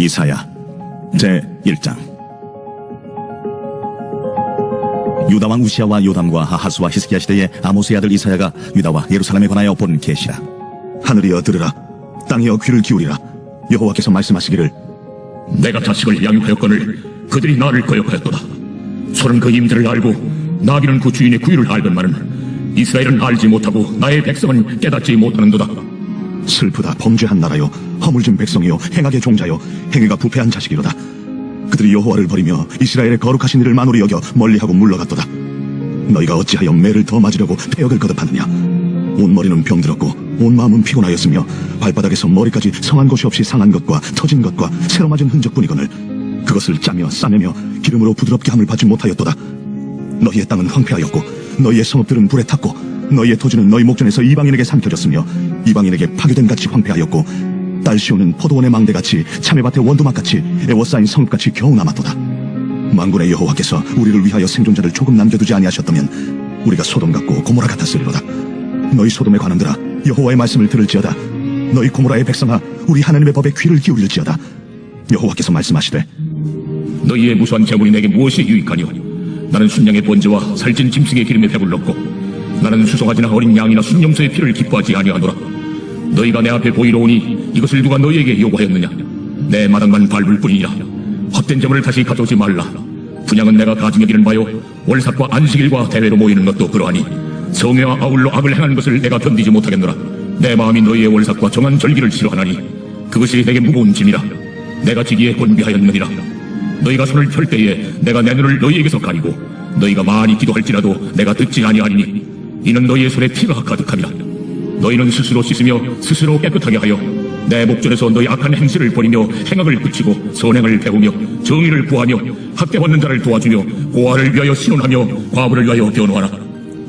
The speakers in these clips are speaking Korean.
이사야 제1장. 유다왕 우시야와 요담과 아하스와 히스기야 시대에 아모스의 아들 이사야가 유다와 예루살렘에 관하여 본 계시라. 하늘이여 들으라, 땅이여 귀를 기울이라. 여호와께서 말씀하시기를, 내가 자식을 양육하였거늘 그들이 나를 거역하였도다. 소는 그 임들을 알고 나귀는 그 주인의 구유를 알건만은 이스라엘은 알지 못하고 나의 백성은 깨닫지 못하는도다. 슬프다 범죄한 나라요, 허물진 백성이요, 행악의 종자요, 행위가 부패한 자식이로다. 그들이 여호와를 버리며 이스라엘의 거룩하신 이를 만홀히 여겨 멀리하고 물러갔도다. 너희가 어찌하여 매를 더 맞으려고 패역을 거듭하느냐. 온 머리는 병들었고 온 마음은 피곤하였으며 발바닥에서 머리까지 성한 곳이 없이 상한 것과 터진 것과 새로 맞은 흔적뿐이거늘 그것을 짜며 싸매며 기름으로 부드럽게 함을 받지 못하였도다. 너희의 땅은 황폐하였고 너희의 성읍들은 불에 탔고 너희의 토지는 너희 목전에서 이방인에게 삼켜졌으며 이방인에게 파괴된 같이 황폐하였고 딸시오는 포도원의 망대같이 참외밭의 원두막같이 애워싸인 성읍같이 겨우 남았도다. 만군의 여호와께서 우리를 위하여 생존자를 조금 남겨두지 아니하셨다면 우리가 소돔 같고 고모라 같았으리로다. 너희 소돔에 관한들아, 여호와의 말씀을 들을지어다. 너희 고모라의 백성아, 우리 하나님의 법에 귀를 기울일지어다. 여호와께서 말씀하시되, 너희의 무수한 재물이 내게 무엇이 유익하니요. 나는 순양의 번제와 살찐 짐승의 기름에 배불렀고 나는 수송아지나 어린 양이나 순염소의 피를 기뻐하지 아니하노라. 너희가 내 앞에 보이러 오니 이것을 누가 너희에게 요구하였느냐. 내 마당만 밟을 뿐이니라. 헛된 재물을 다시 가져오지 말라. 분양은 내가 가증 여기는 바요, 월삭과 안식일과 대회로 모이는 것도 그러하니 성회와 아울러 악을 행하는 것을 내가 견디지 못하겠노라. 내 마음이 너희의 월삭과 정한 절기를 싫어하나니 그것이 내게 무거운 짐이라. 내가 지기에 권비하였느니라. 너희가 손을 펼 때에 내가 내 눈을 너희에게서 가리고 너희가 많이 기도할지라도 내가 듣지 아니하리니 이는 너희의 손에 피가 가득함이라. 너희는 스스로 씻으며 스스로 깨끗하게 하여 내 목전에서 너희 악한 행실을 버리며 행악을 그치고 선행을 배우며 정의를 구하며 학대받는 자를 도와주며 고아를 위하여 신원하며 과부를 위하여 변호하라.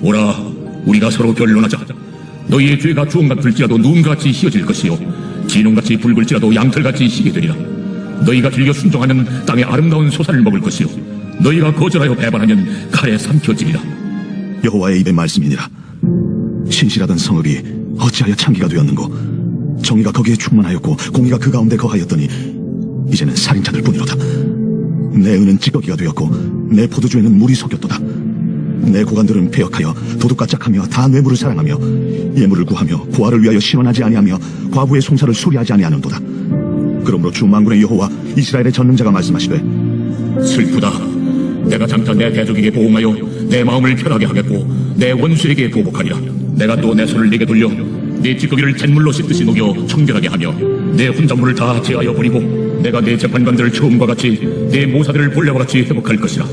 오라, 우리가 서로 변론하자. 너희의 죄가 주홍 같을지라도 눈같이 희어질 것이요 진홍같이 붉을지라도 양털같이 희게 되리라. 너희가 즐겨 순종하는 땅의 아름다운 소산을 먹을 것이요 너희가 거절하여 배반하면 칼에 삼켜지리라. 여호와의 입의 말씀이니라. 신실하던 성읍이 어찌하여 창기가 되었는고, 정의가 거기에 충만하였고 공의가 그 가운데 거하였더니 이제는 살인자들 뿐이로다. 내 은은 찌꺼기가 되었고 내 포도주에는 물이 섞였도다. 내 고관들은 패역하여 도둑과 짝하며 다 뇌물을 사랑하며 예물을 구하며 고아를 위하여 신원하지 아니하며 과부의 송사를 수리하지 아니하는도다. 그러므로 주 만군의 여호와 이스라엘의 전능자가 말씀하시되, 슬프다. 내가 장차 내 대적에게 보응하여 내 마음을 편하게 하겠고 내 원수에게 보복하리라. 내가 또 내 손을 네게 돌려 내 찌꺼기를 잿물로 씻듯이 녹여 청결하게 하며 내 혼잣물을 다 제하여 버리고 내가 내 재판관들을 처음과 같이 내 모사들을 본래와 같이 회복할 것이라.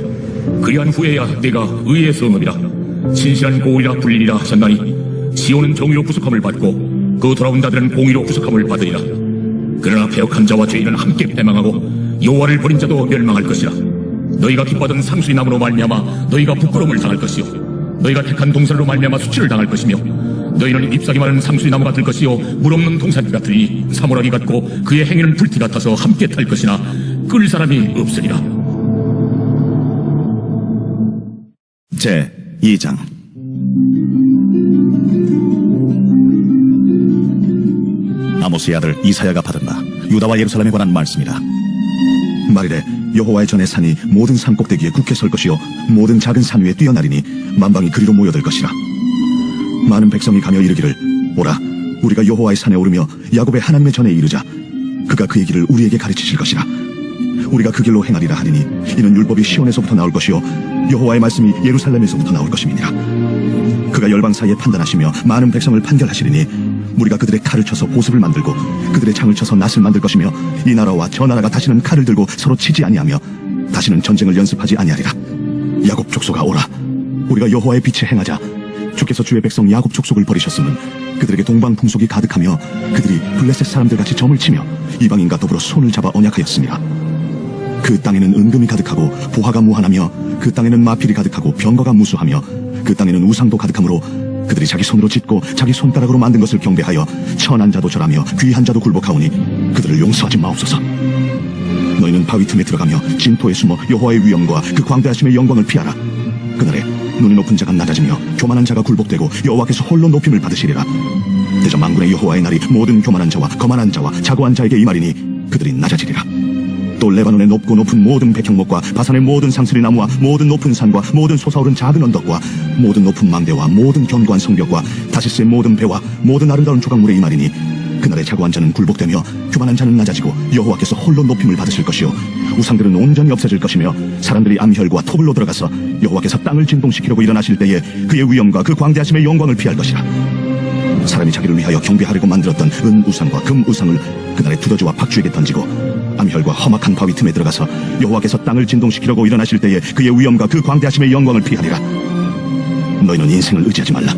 그리한 후에야 내가 의의 성읍이라 신실한 고을이라 불리리라 하셨나니 시온은 정의로 구속함을 받고 그 돌아온 자들은 공의로 구속함을 받으리라. 그러나 패역한 자와 죄인은 함께 패망하고 여호와를 버린 자도 멸망할 것이라. 너희가 기뻐하던 상수리 나무로 말미암아 너희가 부끄러움을 당할 것이요 너희가 택한 동산으로 말미암아 수치를 당할 것이며 너희는 잎사귀 마른 상수리 나무가 될 것이요 물 없는 동산이 같으니 사물하기 같고 그의 행위는 불티 같아서 함께 탈 것이나 끌 사람이 없으리라. 제2장. 아모스의 아들 이사야가 받은 바 유다와 예루살렘에 관한 말씀이라. 말이래, 여호와의 전의 산이 모든 산 꼭대기에 굳게 설 것이요 모든 작은 산 위에 뛰어나리니 만방이 그리로 모여들 것이라. 많은 백성이 가며 이르기를, 오라, 우리가 여호와의 산에 오르며 야곱의 하나님의 전에 이르자. 그가 그의 길을 우리에게 가르치실 것이라. 우리가 그 길로 행하리라 하리니 이는 율법이 시온에서부터 나올 것이요 여호와의 말씀이 예루살렘에서부터 나올 것임이니라. 그가 열방 사이에 판단하시며 많은 백성을 판결하시리니 우리가 그들의 칼을 쳐서 보습을 만들고 그들의 창을 쳐서 낫을 만들 것이며 이 나라와 저 나라가 다시는 칼을 들고 서로 치지 아니하며 다시는 전쟁을 연습하지 아니하리라. 야곱 족속아, 오라, 우리가 여호와의 빛에 행하자. 주께서 주의 백성 야곱 족속을 버리셨음은 그들에게 동방 풍속이 가득하며 그들이 블레셋 사람들같이 점을 치며 이방인과 더불어 손을 잡아 언약하였습니다. 그 땅에는 은금이 가득하고 보화가 무한하며 그 땅에는 마필이 가득하고 병거가 무수하며 그 땅에는 우상도 가득하므로 그들이 자기 손으로 짓고 자기 손가락으로 만든 것을 경배하여 천한 자도 절하며 귀한 자도 굴복하오니 그들을 용서하지 마옵소서. 너희는 바위 틈에 들어가며 진토에 숨어 여호와의 위엄과 그 광대하심의 영광을 피하라. 그날에 눈이 높은 자가 낮아지며 교만한 자가 굴복되고 여호와께서 홀로 높임을 받으시리라. 대저 만군의 여호와의 날이 모든 교만한 자와 거만한 자와 자고한 자에게 이 말이니 그들이 낮아지리라. 또 레바논의 높고 높은 모든 백향목과 바산의 모든 상스리 나무와 모든 높은 산과 모든 솟아오른 작은 언덕과 모든 높은 망대와 모든 견고한 성벽과 다시스의 모든 배와 모든 아름다운 조각물의 이 말이니 그날에 자고한 자는 굴복되며 교만한 자는 낮아지고 여호와께서 홀로 높임을 받으실 것이요 우상들은 온전히 없어질 것이며 사람들이 암혈과 토불로 들어가서 여호와께서 땅을 진동시키려고 일어나실 때에 그의 위엄과 그 광대하심의 영광을 피할 것이라. 사람이 자기를 위하여 경배하려고 만들었던 은 우상과 금 우상을 그날에 두더지와 박쥐에게 던지고 암혈과 험악한 바위 틈에 들어가서 여호와께서 땅을 진동시키려고 일어나실 때에 그의 위엄과 그 광대하심의 영광을 피하리라. 너희는 인생을 의지하지 말라.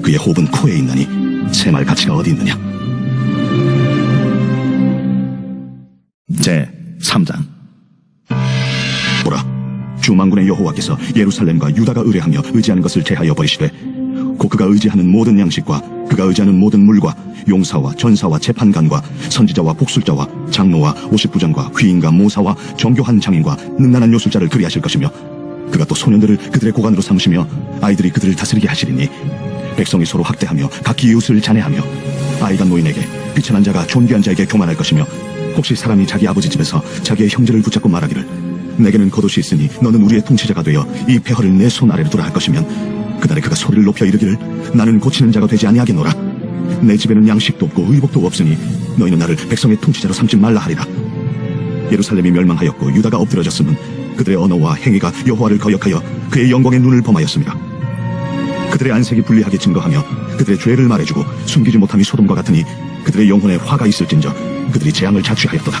그의 호흡은 코에 있나니 새말 가치가 어디 있느냐. 제 3장. 보라, 주만군의 여호와께서 예루살렘과 유다가 의뢰하며 의지하는 것을 제하여 버리시되 곧 그가 의지하는 모든 양식과 그가 의지하는 모든 물과 용사와 전사와 재판관과 선지자와 복술자와 장로와 50부장과 귀인과 모사와 정교한 장인과 능란한 요술자를 그리하실 것이며 그가 또 소년들을 그들의 고관으로 삼으시며 아이들이 그들을 다스리게 하시리니 백성이 서로 학대하며 각기 이웃을 잔해하며 아이가 노인에게 비천한 자가 존귀한 자에게 교만할 것이며 혹시 사람이 자기 아버지 집에서 자기의 형제를 붙잡고 말하기를 내게는 겉옷이 있으니 너는 우리의 통치자가 되어 이 폐허를 내 손 아래로 두라 할 것이면 그날에 그가 소리를 높여 이르기를 나는 고치는 자가 되지 아니하겠노라. 내 집에는 양식도 없고 의복도 없으니 너희는 나를 백성의 통치자로 삼지 말라 하리라. 예루살렘이 멸망하였고 유다가 엎드러졌음은 그들의 언어와 행위가 여호와를 거역하여 그의 영광의 눈을 범하였습니다. 그들의 안색이 불리하게 증거하며 그들의 죄를 말해주고 숨기지 못함이 소돔과 같으니 그들의 영혼에 화가 있을진저 그들이 재앙을 자취하였도다.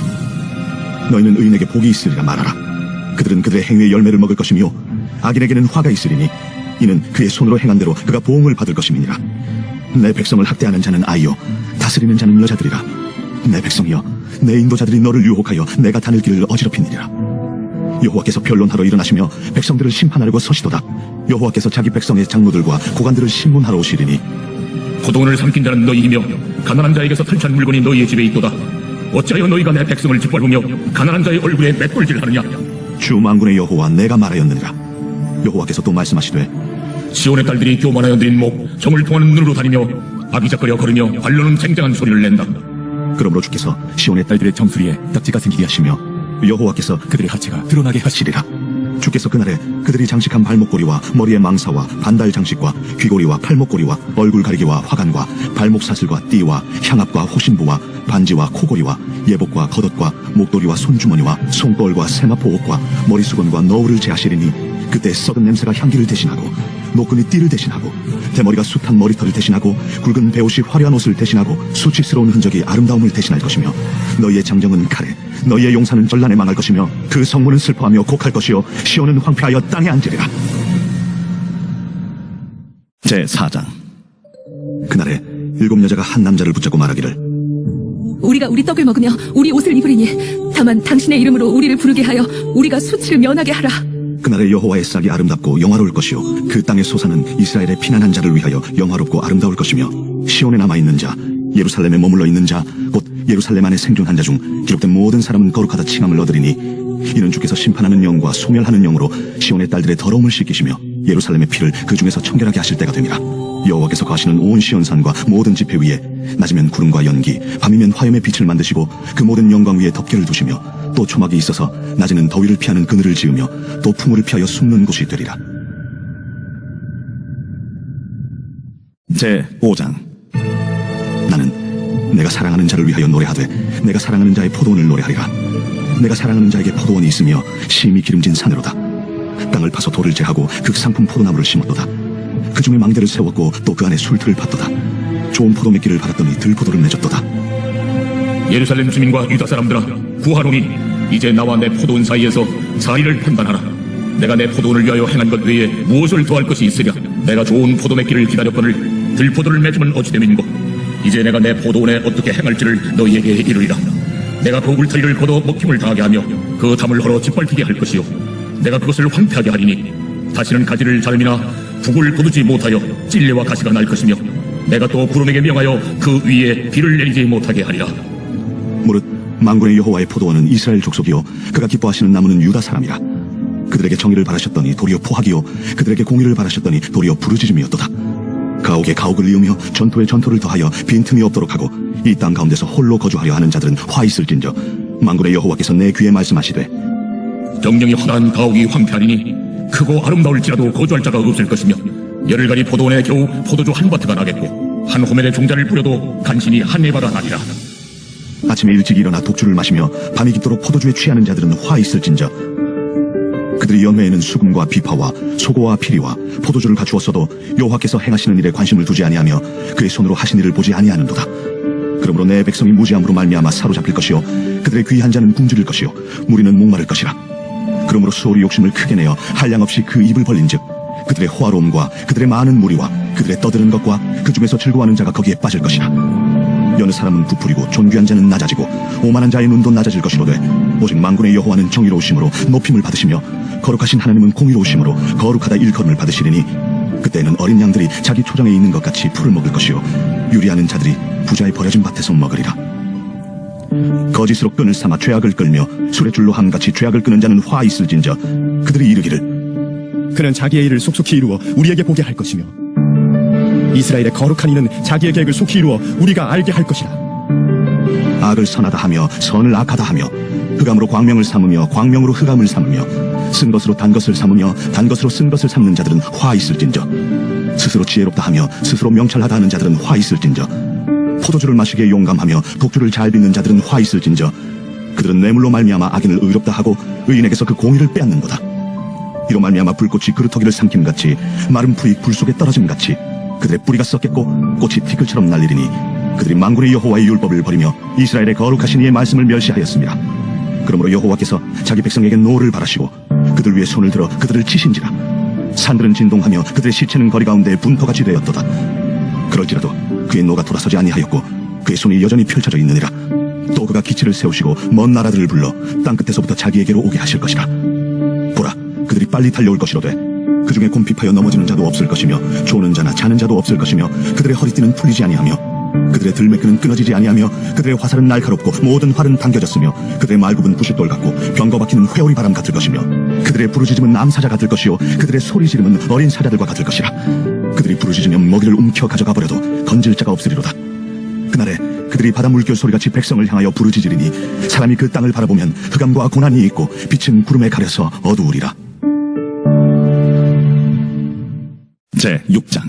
너희는 의인에게 복이 있으리라 말하라. 그들은 그들의 행위의 열매를 먹을 것이며 악인에게는 화가 있으리니 이는 그의 손으로 행한 대로 그가 보응을 받을 것임이니라. 내 백성을 학대하는 자는 아이요 다스리는 자는 여자들이라. 내 백성이여 내 인도자들이 너를 유혹하여 내가 다닐 길을 어지럽히니라. 여호와께서 변론하러 일어나시며 백성들을 심판하려고 서시도다. 여호와께서 자기 백성의 장로들과 고관들을 신문하러 오시리니 포도원을 삼킨 자는 너희이며 가난한 자에게서 탈취한 물건이 너희의 집에 있도다. 어찌하여 너희가 내 백성을 짓밟으며 가난한 자의 얼굴에 맷돌질하느냐. 주 만군의 여호와 내가 말하였느니라. 여호와께서 또 말씀하시되 시온의 딸들이 교만하여 드린 목 정을 통하는 눈으로 다니며 아기작거려 걸으며 발로는 쟁쟁한 소리를 낸다. 그러므로 주께서 시온의 딸들의 정수리에 딱지가 생기게 하시며 여호와께서 그들의 하체가 드러나게 하시리라. 주께서 그날에 그들이 장식한 발목고리와 머리의 망사와 반달 장식과 귀고리와 팔목고리와 얼굴 가리개와 화관과 발목 사슬과 띠와 향압과 호신부와 반지와 코고리와 예복과 겉옷과 목도리와 손주머니와 손벌과 세마포 옷과 머리수건과 너울을 제하시리니 그때 썩은 냄새가 향기를 대신하고 노끈이 띠를 대신하고 대머리가 숱한 머리털을 대신하고 굵은 베옷이 화려한 옷을 대신하고 수치스러운 흔적이 아름다움을 대신할 것이며 너희의 장정은 칼에 너희의 용사는 전란에 망할 것이며 그 성문은 슬퍼하며 곡할 것이요 시온은 황폐하여 땅에 앉으리라. 제 4장. 그날에 7 여자가 한 남자를 붙잡고 말하기를 우리가 우리 떡을 먹으며 우리 옷을 입으리니 다만 당신의 이름으로 우리를 부르게 하여 우리가 수치를 면하게 하라. 그날에 여호와의 싹이 아름답고 영화로울 것이요 그 땅의 소산은 이스라엘의 피난한 자를 위하여 영화롭고 아름다울 것이며 시온에 남아있는 자 예루살렘에 머물러 있는 자 곧 예루살렘 안에 생존한 자 중 기록된 모든 사람은 거룩하다 칭함을 얻으리니 이는 주께서 심판하는 영과 소멸하는 영으로 시온의 딸들의 더러움을 씻기시며 예루살렘의 피를 그 중에서 청결하게 하실 때가 됨이라. 여호와께서 거하시는 온 시온산과 모든 지폐 위에 낮이면 구름과 연기 밤이면 화염의 빛을 만드시고 그 모든 영광 위에 덮개를 두시며 또 초막이 있어서 낮에는 더위를 피하는 그늘을 지으며 또 풍우를 피하여 숨는 곳이 되리라. 제 5장. 나는 내가 사랑하는 자를 위하여 노래하되 내가 사랑하는 자의 포도원을 노래하리라. 내가 사랑하는 자에게 포도원이 있으며 심히 기름진 산으로다. 땅을 파서 돌을 제하고 극상품 포도나무를 심었도다. 그 중에 망대를 세웠고 또 그 안에 술틀을 팠도다. 좋은 포도 맺기를 바랐더니 들포도를 맺었도다. 예루살렘 주민과 유다 사람들아 구하노니 이제 나와 내 포도원 사이에서 자리를 판단하라. 내가 내 포도원을 위하여 행한 것 외에 무엇을 더할 것이 있으랴. 내가 좋은 포도 맺기를 기다렸거늘 들포도를 맺으면 어찌 됨인고. 이제 내가 내 포도원에 어떻게 행할지를 너희에게 이르리라. 내가 그 울타리를 걷어 먹힘을 당하게 하며 그 담을 헐어 짓밟히게 할 것이요 내가 그것을 황폐하게 하리니 다시는 가지를 자름이나 북을 거두지 못하여 찔레와 가시가 날 것이며 내가 또 구름에게 명하여 그 위에 비를 내리지 못하게 하리라. 무릇 만군의 여호와의 포도원은 이스라엘 족속이요 그가 기뻐하시는 나무는 유다 사람이라. 그들에게 정의를 바라셨더니 도리어 포악이요 그들에게 공의를 바라셨더니 도리어 부르짖음이었도다. 가옥에 가옥을 이으며 전토에 전토를 더하여 빈틈이 없도록 하고 이 땅 가운데서 홀로 거주하려 하는 자들은 화 있을진저 만군의 여호와께서 내 귀에 말씀하시되 정령이 허다한 가옥이 황폐하리니 크고 아름다울지라도 거주할 자가 없을 것이며 열흘간이 포도원에 겨우 포도주 한 바트가 나겠고 한 호멜의 종자를 뿌려도 간신히 한 에바가 나리라. 아침에 일찍 일어나 독주를 마시며 밤이 깊도록 포도주에 취하는 자들은 화 있을진저 그들이 연회에는 수금과 비파와 소고와 피리와 포도주를 갖추었어도 여호와께서 행하시는 일에 관심을 두지 아니하며 그의 손으로 하신 일을 보지 아니하는도다. 그러므로 내 백성이 무지함으로 말미암아 사로잡힐 것이요 그들의 귀한 자는 굶주릴 것이요 무리는 목마를 것이라. 그러므로 수월이 욕심을 크게 내어 한량없이 그 입을 벌린즉 그들의 호화로움과 그들의 많은 무리와 그들의 떠드는 것과 그 중에서 즐거워하는 자가 거기에 빠질 것이라. 여느 사람은 부풀이고 존귀한 자는 낮아지고 오만한 자의 눈도 낮아질 것이로되 오직 만군의 여호와는 정의로우심으로 높임을 받으시며 거룩하신 하나님은 공의로우심으로 거룩하다 일컬음을 받으시리니 그때는 어린 양들이 자기 초장에 있는 것 같이 풀을 먹을 것이요 유리하는 자들이 부자의 버려진 밭에서 먹으리라. 거짓으로 끈을 삼아 죄악을 끌며 수레줄로 함같이 죄악을 끄는 자는 화 있을진저 그들이 이르기를 그는 자기의 일을 속속히 이루어 우리에게 보게 할 것이며 이스라엘의 거룩한 이는 자기의 계획을 속히 이루어 우리가 알게 할 것이라. 악을 선하다 하며 선을 악하다 하며 흑암으로 광명을 삼으며 광명으로 흑암을 삼으며 쓴 것으로 단 것을 삼으며 단 것으로 쓴 것을 삼는 자들은 화 있을진저 스스로 지혜롭다 하며 스스로 명철하다 하는 자들은 화 있을진저 포도주를 마시기에 용감하며 독주를 잘 빚는 자들은 화 있을진저 그들은 뇌물로 말미암아 악인을 의롭다 하고 의인에게서 그 공의를 빼앗는도다. 이로 말미암아 불꽃이 그루터기를 삼킴같이 마른 풀이 불 속에 떨어짐같이 그들의 뿌리가 썩겠고 꽃이 티끌처럼 날리리니 그들이 만군의 여호와의 율법을 버리며 이스라엘의 거룩하신 이의 말씀을 멸시하였습니다. 그러므로 여호와께서 자기 백성에게 노를 바라시고 그들 위에 손을 들어 그들을 치신지라. 산들은 진동하며 그들의 시체는 거리 가운데 분터같이 되었도다. 그럴지라도 그의 노가 돌아서지 아니하였고 그의 손이 여전히 펼쳐져 있느니라. 또 그가 기치를 세우시고 먼 나라들을 불러 땅끝에서부터 자기에게로 오게 하실 것이라. 보라, 그들이 빨리 달려올 것이로되 그 중에 곰핍하여 넘어지는 자도 없을 것이며 조는 자나 자는 자도 없을 것이며 그들의 허리띠는 풀리지 아니하며 그들의 들매끈은 끊어지지 아니하며 그들의 화살은 날카롭고 모든 활은 당겨졌으며 그들의 말굽은 부싯돌 같고 병거 박히는 회오리 바람 같을 것이며 그들의 부르짖음은 암사자 같을 것이요 그들의 소리 지름은 어린 사자들과 같을 것이라. 그들이 부르짖으면 먹이를 움켜 가져가 버려도 건질 자가 없으리로다. 그날에 그들이 바다 물결 소리같이 백성을 향하여 부르짖으리니 사람이 그 땅을 바라보면 흑암과 고난이 있고 빛은 구름에 가려서 어두우리라. 제6장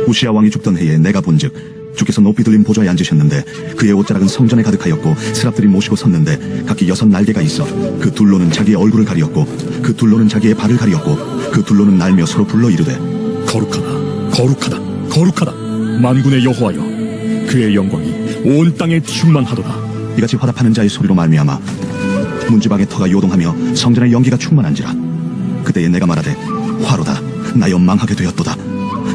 우시아 왕이 죽던 해에 내가 본즉 주께서 높이 들린 보좌에 앉으셨는데 그의 옷자락은 성전에 가득하였고 스랍들이 모시고 섰는데 각기 6 날개가 있어 그 둘로는 자기의 얼굴을 가리었고 그 둘로는 자기의 발을 가리었고 그 둘로는 날며 서로 불러 이르되 거룩하다, 거룩하다, 거룩하다. 만군의 여호와여, 그의 영광이 온 땅에 충만하도다. 이같이 화답하는 자의 소리로 말미암아 문지방의 터가 요동하며 성전의 연기가 충만한지라. 그때에 내가 말하되 화로다, 나여 망하게 되었도다.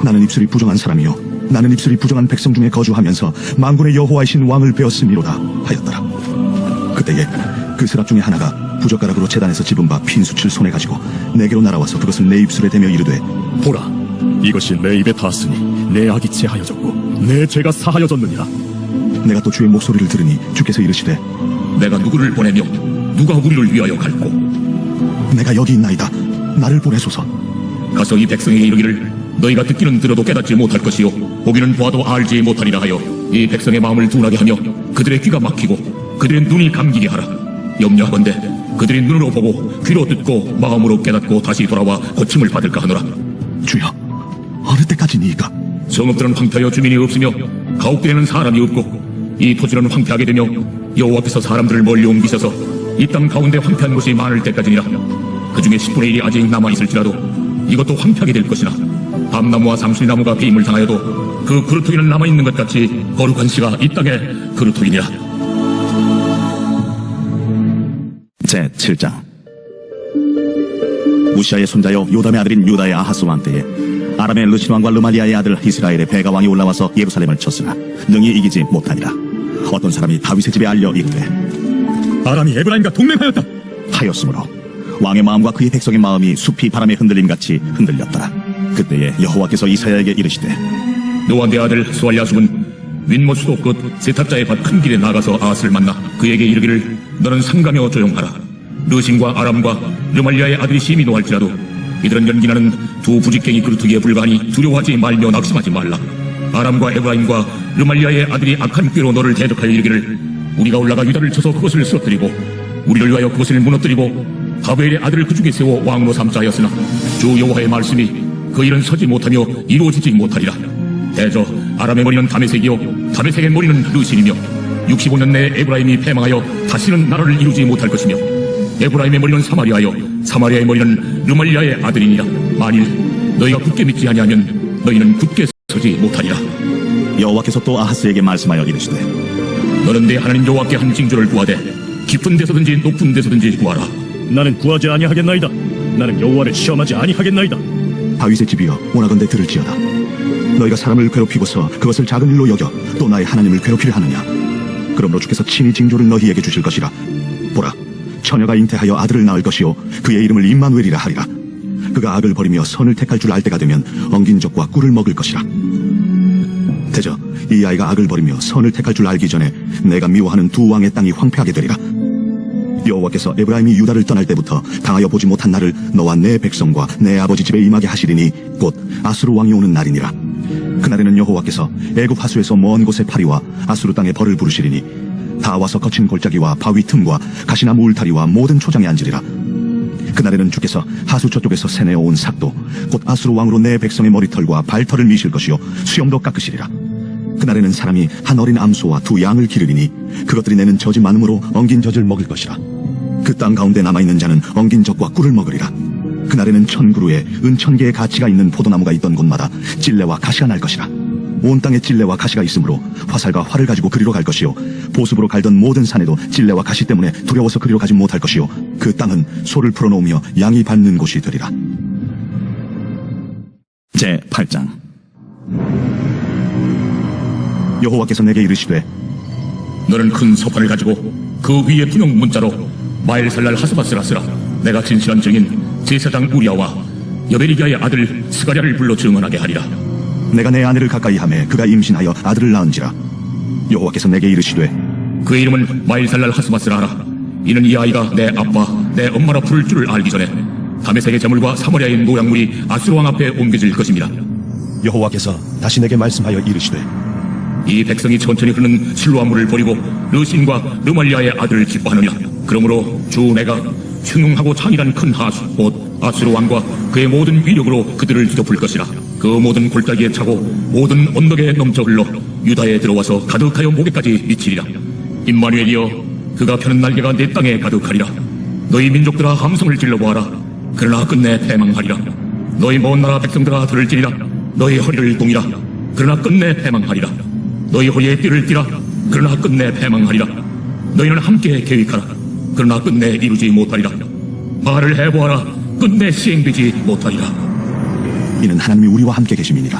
나는 입술이 부정한 사람이요 나는 입술이 부정한 백성 중에 거주하면서 만군의 여호와이신 왕을 베었음이로다 하였더라. 그때에 그 스랍 중에 하나가 부젓가락으로 제단에서 집은 바 핀수칠 손에 가지고 내게로 날아와서 그것을 내 입술에 대며 이르되 보라, 이것이 내 입에 닿았으니 내 악이 제하여졌고 내 죄가 사하여졌느니라. 내가 또 주의 목소리를 들으니 주께서 이르시되 내가 누구를 보내며 누가 우리를 위하여 갈고 내가 여기 있나이다. 나를 보내소서. 가서 이 백성에게 이르기를 너희가 듣기는 들어도 깨닫지 못할 것이요 보기는 보아도 알지 못하리라 하여 이 백성의 마음을 둔하게 하며 그들의 귀가 막히고 그들의 눈이 감기게 하라. 염려하건대 그들이 눈으로 보고 귀로 듣고 마음으로 깨닫고 다시 돌아와 고침을 받을까 하노라. 주여, 어느 때까지니이까? 성읍들은 황폐하여 주민이 없으며 가옥들에는 사람이 없고 이 토지는 황폐하게 되며 여호와께서 사람들을 멀리 옮기셔서 이 땅 가운데 황폐한 곳이 많을 때까지니라. 그 중에 10분의 1이 아직 남아있을지라도 이것도 황폐하게 될 것이나 밤나무와 상수리나무가 배임을 당하여도 그 그루터기는 남아있는 것 같이 거룩한 씨가 이 땅에 그루터기니라. 제7장 우시아의 손자여 요담의 아들인 유다의 아하스 왕 때에 아람의 르신 왕과 르말리아의 아들 이스라엘의 베가 왕이 올라와서 예루살렘을 쳤으나 능히 이기지 못하니라. 어떤 사람이 다윗의 집에 알려 이르되 아람이 에브라임과 동맹하였다 하였으므로 왕의 마음과 그의 백성의 마음이 숲이 바람에 흔들림같이 흔들렸더라. 그때에 여호와께서 이사야에게 이르시되 너와 내 아들 스왈야숲은 윗못 수도 끝 세탑자의 밭 큰 길에 나가서 아하스를 만나 그에게 이르기를 너는 삼가며 조용하라. 르신과 아람과 르말리아의 아들이 심히 노할지라도 이들은 연기나는 두 부직갱이 그루터기에 불과하니 두려워하지 말며 낙심하지 말라. 아람과 에브라임과 르말리아의 아들이 악한 꾀로 너를 대적하여 이르기를 우리가 올라가 유다를 쳐서 그것을 쓰러뜨리고 우리를 위하여 그것을 무너뜨리고 바벨의 아들을 그 중에 세워 왕으로 삼자 하였으나 주 여호와의 말씀이 그 일은 서지 못하며 이루어지지 못하리라. 대저 아람의 머리는 다메섹이요 다메섹의 머리는 르신이며 65년 내에 에브라임이 패망하여 다시는 나라를 이루지 못할 것이며 에브라임의 머리는 사마리아요 사마리아의 머리는 르말리아의 아들이니라. 만일 너희가 굳게 믿지 아니하면 너희는 굳게 서지 못하리라. 여호와께서 또 아하스에게 말씀하여 이르시되 너는 내 하나님 여호와께 한 징조를 구하되 깊은 데서든지 높은 데서든지 구하라. 나는 구하지 아니하겠나이다. 나는 여호와를 시험하지 아니하겠나이다. 다윗의 집이여 오나건대 들을지어다. 너희가 사람을 괴롭히고서 그것을 작은 일로 여겨 또 나의 하나님을 괴롭히려 하느냐. 그러므로 주께서 친히 징조를 너희에게 주실 것이라. 보라, 처녀가 잉태하여 아들을 낳을 것이요 그의 이름을 임마누엘이라 하리라. 그가 악을 버리며 선을 택할 줄 알 때가 되면 엉긴 적과 꿀을 먹을 것이라. 대저 이 아이가 악을 버리며 선을 택할 줄 알기 전에 내가 미워하는 두 왕의 땅이 황폐하게 되리라. 여호와께서 에브라임이 유다를 떠날 때부터 당하여 보지 못한 날을 너와 내 백성과 내 아버지 집에 임하게 하시리니 곧 아수르 왕이 오는 날이니라. 그날에는 여호와께서 애굽 하수에서 먼 곳의 파리와 아수르 땅에 벌을 부르시리니 다 와서 거친 골짜기와 바위 틈과 가시나무 울타리와 모든 초장에 앉으리라. 그날에는 주께서 하수 저쪽에서 새내어 온 삭도 곧 아수르 왕으로 내 백성의 머리털과 발털을 미실 것이요 수염도 깎으시리라. 그날에는 사람이 한 어린 암소와 두 양을 기르리니 그것들이 내는 젖이 많음으로 엉긴 젖을 먹을 것이라. 그 땅 가운데 남아있는 자는 엉긴 젖과 꿀을 먹으리라. 그날에는 1000그루에 은 1000개의 가치가 있는 포도나무가 있던 곳마다 찔레와 가시가 날 것이라. 온 땅에 찔레와 가시가 있으므로 화살과 활을 가지고 그리로 갈 것이요 보습으로 갈던 모든 산에도 찔레와 가시 때문에 두려워서 그리로 가지 못할 것이요 그 땅은 소를 풀어놓으며 양이 밟는 곳이 되리라. 제8장. 여호와께서 내게 이르시되 너는 큰 서판을 가지고 그 위에 분홍 문자로 마엘살랄 하스바스라 쓰라. 내가 진실한 증인 제사장 우리아와 여베리기아의 아들 스가랴를 불러 증언하게 하리라. 내가 내 아내를 가까이 하매 그가 임신하여 아들을 낳은지라. 여호와께서 내게 이르시되 그의 이름은 마엘살랄 하스바스라 하라. 이는 이 아이가 내 아빠 내 엄마라 부를 줄을 알기 전에 다메섹의 재물과 사마리아의 노약물이 아수르 왕 앞에 옮겨질 것입니다. 여호와께서 다시 내게 말씀하여 이르시되 이 백성이 천천히 흐르는 실로암 물을 버리고 르신과 르말리아의 아들을 기뻐하느냐. 그러므로 주 내가 흉흉하고 잔인한 큰 하수 곧 아수르 왕과 그의 모든 위력으로 그들을 뒤덮을 것이라. 그 모든 골짜기에 차고 모든 언덕에 넘쳐 흘러 유다에 들어와서 가득하여 목에까지 미치리라. 임마누엘이여 그가 펴는 날개가 내 땅에 가득하리라. 너희 민족들아 함성을 질러보아라. 그러나 끝내 패망하리라. 너희 먼 나라 백성들아 들을지니라. 너희 허리를 동이라. 그러나 끝내 패망하리라. 너희 허리에 띠를 띠라. 그러나 끝내 패망하리라. 너희는 함께 계획하라. 그러나 끝내 이루지 못하리라. 말을 해보아라. 끝내 시행되지 못하리라. 이는 하나님이 우리와 함께 계심이니라.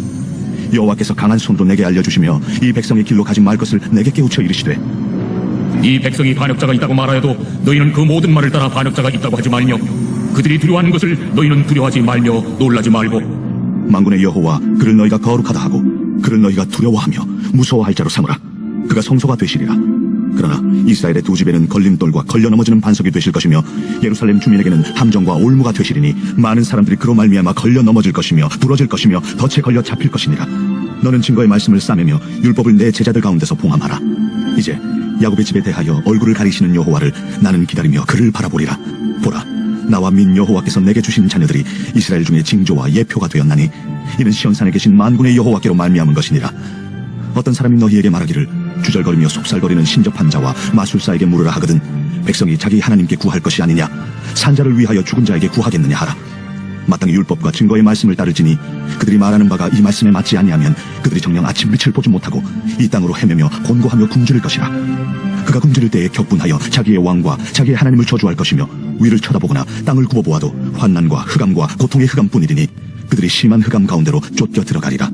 여호와께서 강한 손으로 내게 알려주시며 이 백성의 길로 가지 말 것을 내게 깨우쳐 이르시되 이 백성이 반역자가 있다고 말하여도 너희는 그 모든 말을 따라 반역자가 있다고 하지 말며 그들이 두려워하는 것을 너희는 두려워하지 말며 놀라지 말고 만군의 여호와 그를 너희가 거룩하다 하고 그를 너희가 두려워하며 무서워할 자로 삼으라. 그가 성소가 되시리라. 그러나 이스라엘의 두 집에는 걸림돌과 걸려 넘어지는 반석이 되실 것이며 예루살렘 주민에게는 함정과 올무가 되시리니 많은 사람들이 그로 말미암아 걸려 넘어질 것이며 부러질 것이며 덫에 걸려 잡힐 것이니라. 너는 증거의 말씀을 싸매며 율법을 내 제자들 가운데서 봉함하라. 이제 야곱의 집에 대하여 얼굴을 가리시는 여호와를 나는 기다리며 그를 바라보리라. 보라, 나와 민 여호와께서 내게 주신 자녀들이 이스라엘 중에 징조와 예표가 되었나니 이는 시온산에 계신 만군의 여호와께로 말미암은 것이니라. 어떤 사람이 너희에게 말하기를 주절거리며 속살거리는 신접한 자와 마술사에게 물으라 하거든 백성이 자기 하나님께 구할 것이 아니냐 산자를 위하여 죽은 자에게 구하겠느냐 하라. 마땅히 율법과 증거의 말씀을 따를지니 그들이 말하는 바가 이 말씀에 맞지 아니하면 그들이 정녕 아침 빛을 보지 못하고 이 땅으로 헤매며 곤고하며 굶주릴 것이라. 그가 굶주릴 때에 격분하여 자기의 왕과 자기의 하나님을 저주할 것이며 위를 쳐다보거나 땅을 굽어보아도 환난과 흑암과 고통의 흑암뿐이리니 그들이 심한 흑암 가운데로 쫓겨 들어가리라.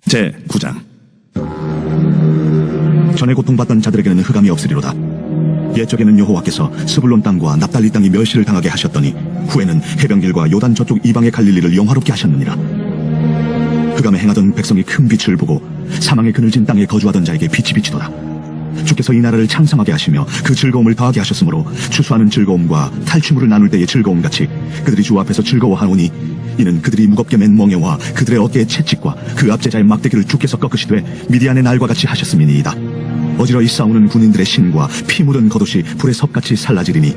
제9장. 전에 고통받던 자들에게는 흑암이 없으리로다. 옛적에는 여호와께서 스불론 땅과 납달리 땅이 멸시를 당하게 하셨더니 후에는 해변길과 요단 저쪽 이방의 갈릴리를 영화롭게 하셨느니라. 흑암에 행하던 백성이 큰 빛을 보고 사망의 그늘진 땅에 거주하던 자에게 빛이 비치도다. 주께서 이 나라를 창성하게 하시며 그 즐거움을 더하게 하셨으므로 추수하는 즐거움과 탈취물을 나눌 때의 즐거움같이 그들이 주 앞에서 즐거워하노니 이는 그들이 무겁게 맨 멍에와 그들의 어깨의 채찍과 그 압제자의 막대기를 주께서 꺾으시되 미디안의 날과 같이 하셨음이니이다. 어지러이 싸우는 군인들의 신과 피 묻은 겉옷이 불의 섭같이 살라지리니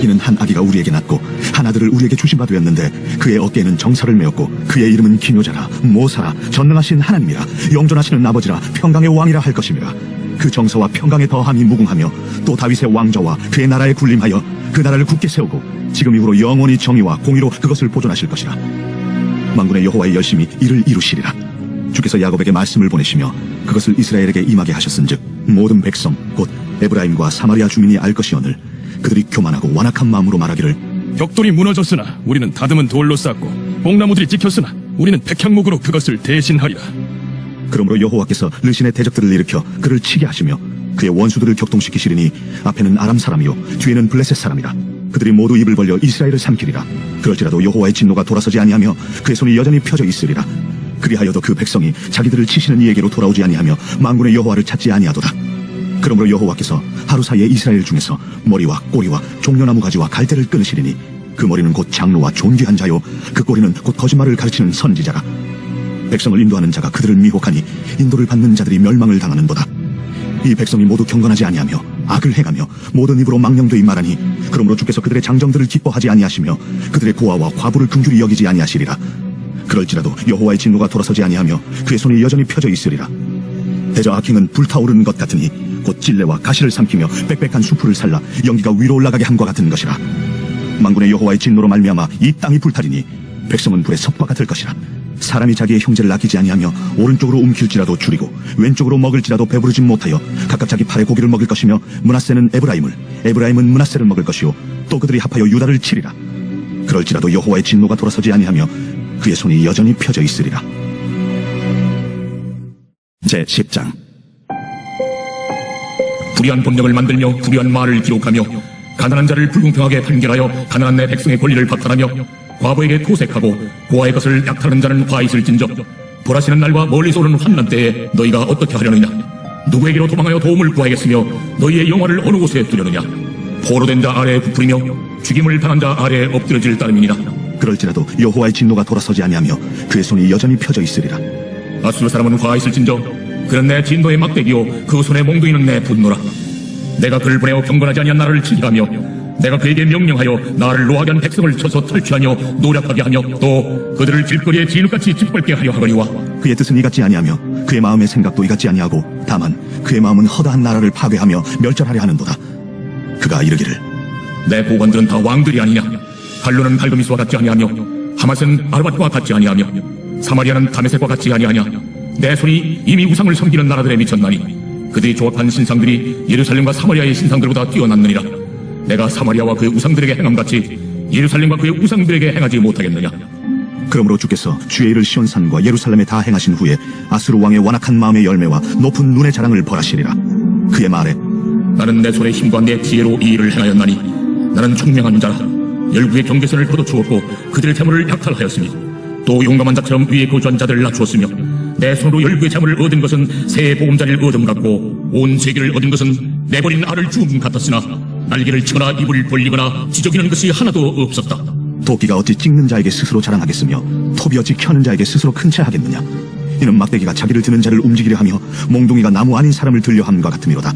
이는 한 아기가 우리에게 낳고 한 아들을 우리에게 주신 바 되었는데 그의 어깨에는 정사를 메었고 그의 이름은 기묘자라 모사라 전능하신 하나님이라 영존하시는 아버지라 평강의 왕이라 할 것임이라. 그 정사와 평강의 더함이 무궁하며 또 다윗의 왕좌와 그의 나라에 군림하여 그 나라를 굳게 세우고 지금 이후로 영원히 정의와 공의로 그것을 보존하실 것이라. 만군의 여호와의 열심히 이를 이루시리라. 주께서 야곱에게 말씀을 보내시며 그것을 이스라엘에게 임하게 하셨은즉 모든 백성 곧 에브라임과 사마리아 주민이 알 것이오늘 그들이 교만하고 완악한 마음으로 말하기를 벽돌이 무너졌으나 우리는 다듬은 돌로 쌓고 뽕나무들이 찍혔으나 우리는 백향목으로 그것을 대신하리라. 그러므로 여호와께서 르신의 대적들을 일으켜 그를 치게 하시며 그의 원수들을 격동시키시리니 앞에는 아람 사람이요 뒤에는 블레셋 사람이라. 그들이 모두 입을 벌려 이스라엘을 삼키리라. 그럴지라도 여호와의 진노가 돌아서지 아니하며 그의 손이 여전히 펴져 있으리라. 그리하여도 그 백성이 자기들을 치시는 이에게로 돌아오지 아니하며 만군의 여호와를 찾지 아니하도다. 그러므로 여호와께서 하루 사이에 이스라엘 중에서 머리와 꼬리와 종려나무 가지와 갈대를 끊으시리니 그 머리는 곧 장로와 존귀한 자요 그 꼬리는 곧 거짓말을 가르치는 선지자라. 백성을 인도하는 자가 그들을 미혹하니 인도를 받는 자들이 멸망을 당하는도다. 이 백성이 모두 경건하지 아니하며 악을 행하며 모든 입으로 망령되이 말하니 그러므로 주께서 그들의 장정들을 기뻐하지 아니하시며 그들의 고아와 과부를 긍휼히 여기지 아니하시리라. 그럴지라도 여호와의 진노가 돌아서지 아니하며 그의 손이 여전히 펴져 있으리라. 대저 악행은 불타오르는 것 같으니 곧 찔레와 가시를 삼키며 빽빽한 수풀을 살라 연기가 위로 올라가게 함과 같은 것이라. 만군의 여호와의 진노로 말미암아 이 땅이 불타리니 백성은 불의 섭과 같을 것이라. 사람이 자기의 형제를 아끼지 아니하며 오른쪽으로 움킬지라도 줄이고 왼쪽으로 먹을지라도 배부르지 못하여 각각 자기 팔의 고기를 먹을 것이며 므낫세는 에브라임을 에브라임은 므낫세를 먹을 것이요 또 그들이 합하여 유다를 치리라. 그럴지라도 여호와의 진노가 돌아서지 아니하며 그의 손이 여전히 펴져 있으리라. 제10장. 불의한 법령을 만들며 불의한 말을 기록하며 가난한 자를 불공평하게 판결하여 가난한 내 백성의 권리를 박탈하며 과부에게 토색하고 고아의 것을 약탈하는 자는 화 있을진저 벌하시는 날과 멀리서 오는 환난 때에 너희가 어떻게 하려느냐. 누구에게로 도망하여 도움을 구하겠으며 너희의 영화를 어느 곳에 두려느냐. 포로된 자 아래에 부풀이며 죽임을 당한 자 아래에 엎드려질 따름이니라. 그럴지라도 여호와의 진노가 돌아서지 아니하며 그의 손이 여전히 펴져 있으리라. 아수르 사람은 화 있을진저 그는 내 진노의 막대기요 그 손에 몽둥이는 내 분노라. 내가 그를 보내어 경건하지 아니한 나를 치리하며 내가 그에게 명령하여 나를 노하게 한 백성을 쳐서 탈취하며 노력하게 하며 또 그들을 길거리에 진흙같이 짓밟게 하려 하거니와 그의 뜻은 이같지 아니하며 그의 마음의 생각도 이같지 아니하고 다만 그의 마음은 허다한 나라를 파괴하며 멸절하려 하는도다. 그가 이르기를 내 보관들은 다 왕들이 아니냐. 갈로는 갈그미스와 같지 아니하며 하맛은 아르밧과 같지 아니하며 사마리아는 다메섹과 같지 아니하냐. 내 손이 이미 우상을 섬기는 나라들에 미쳤나니 그들이 조합한 신상들이 예루살렘과 사마리아의 신상들보다 뛰어났느니라. 내가 사마리아와 그의 우상들에게 행함같이 예루살렘과 그의 우상들에게 행하지 못하겠느냐. 그러므로 주께서 주의 일을 시온산과 예루살렘에 다 행하신 후에 아수르 왕의 완악한 마음의 열매와 높은 눈의 자랑을 벌하시리라. 그의 말에 나는 내 손의 힘과 내 지혜로 이 일을 행하였나니 나는 총명한 자라. 열국의 경계선을 걷어주었고 그들의 재물을 약탈하였으니 또 용감한 자처럼 위에 거주한 자들을 낮추었으며 내 손으로 열국의 재물을 얻은 것은 새의 보금자리를 얻음 같고 온 세계를 얻은 것은 내버린 알을 주움 같았으나 날개를 치거나 입을 벌리거나 지저귀는 것이 하나도 없었다. 도끼가 어찌 찍는 자에게 스스로 자랑하겠으며 톱이 어찌 켜는 자에게 스스로 큰 채 하겠느냐. 이는 막대기가 자기를 드는 자를 움직이려 하며 몽둥이가 나무 아닌 사람을 들려 함과 같음이로다.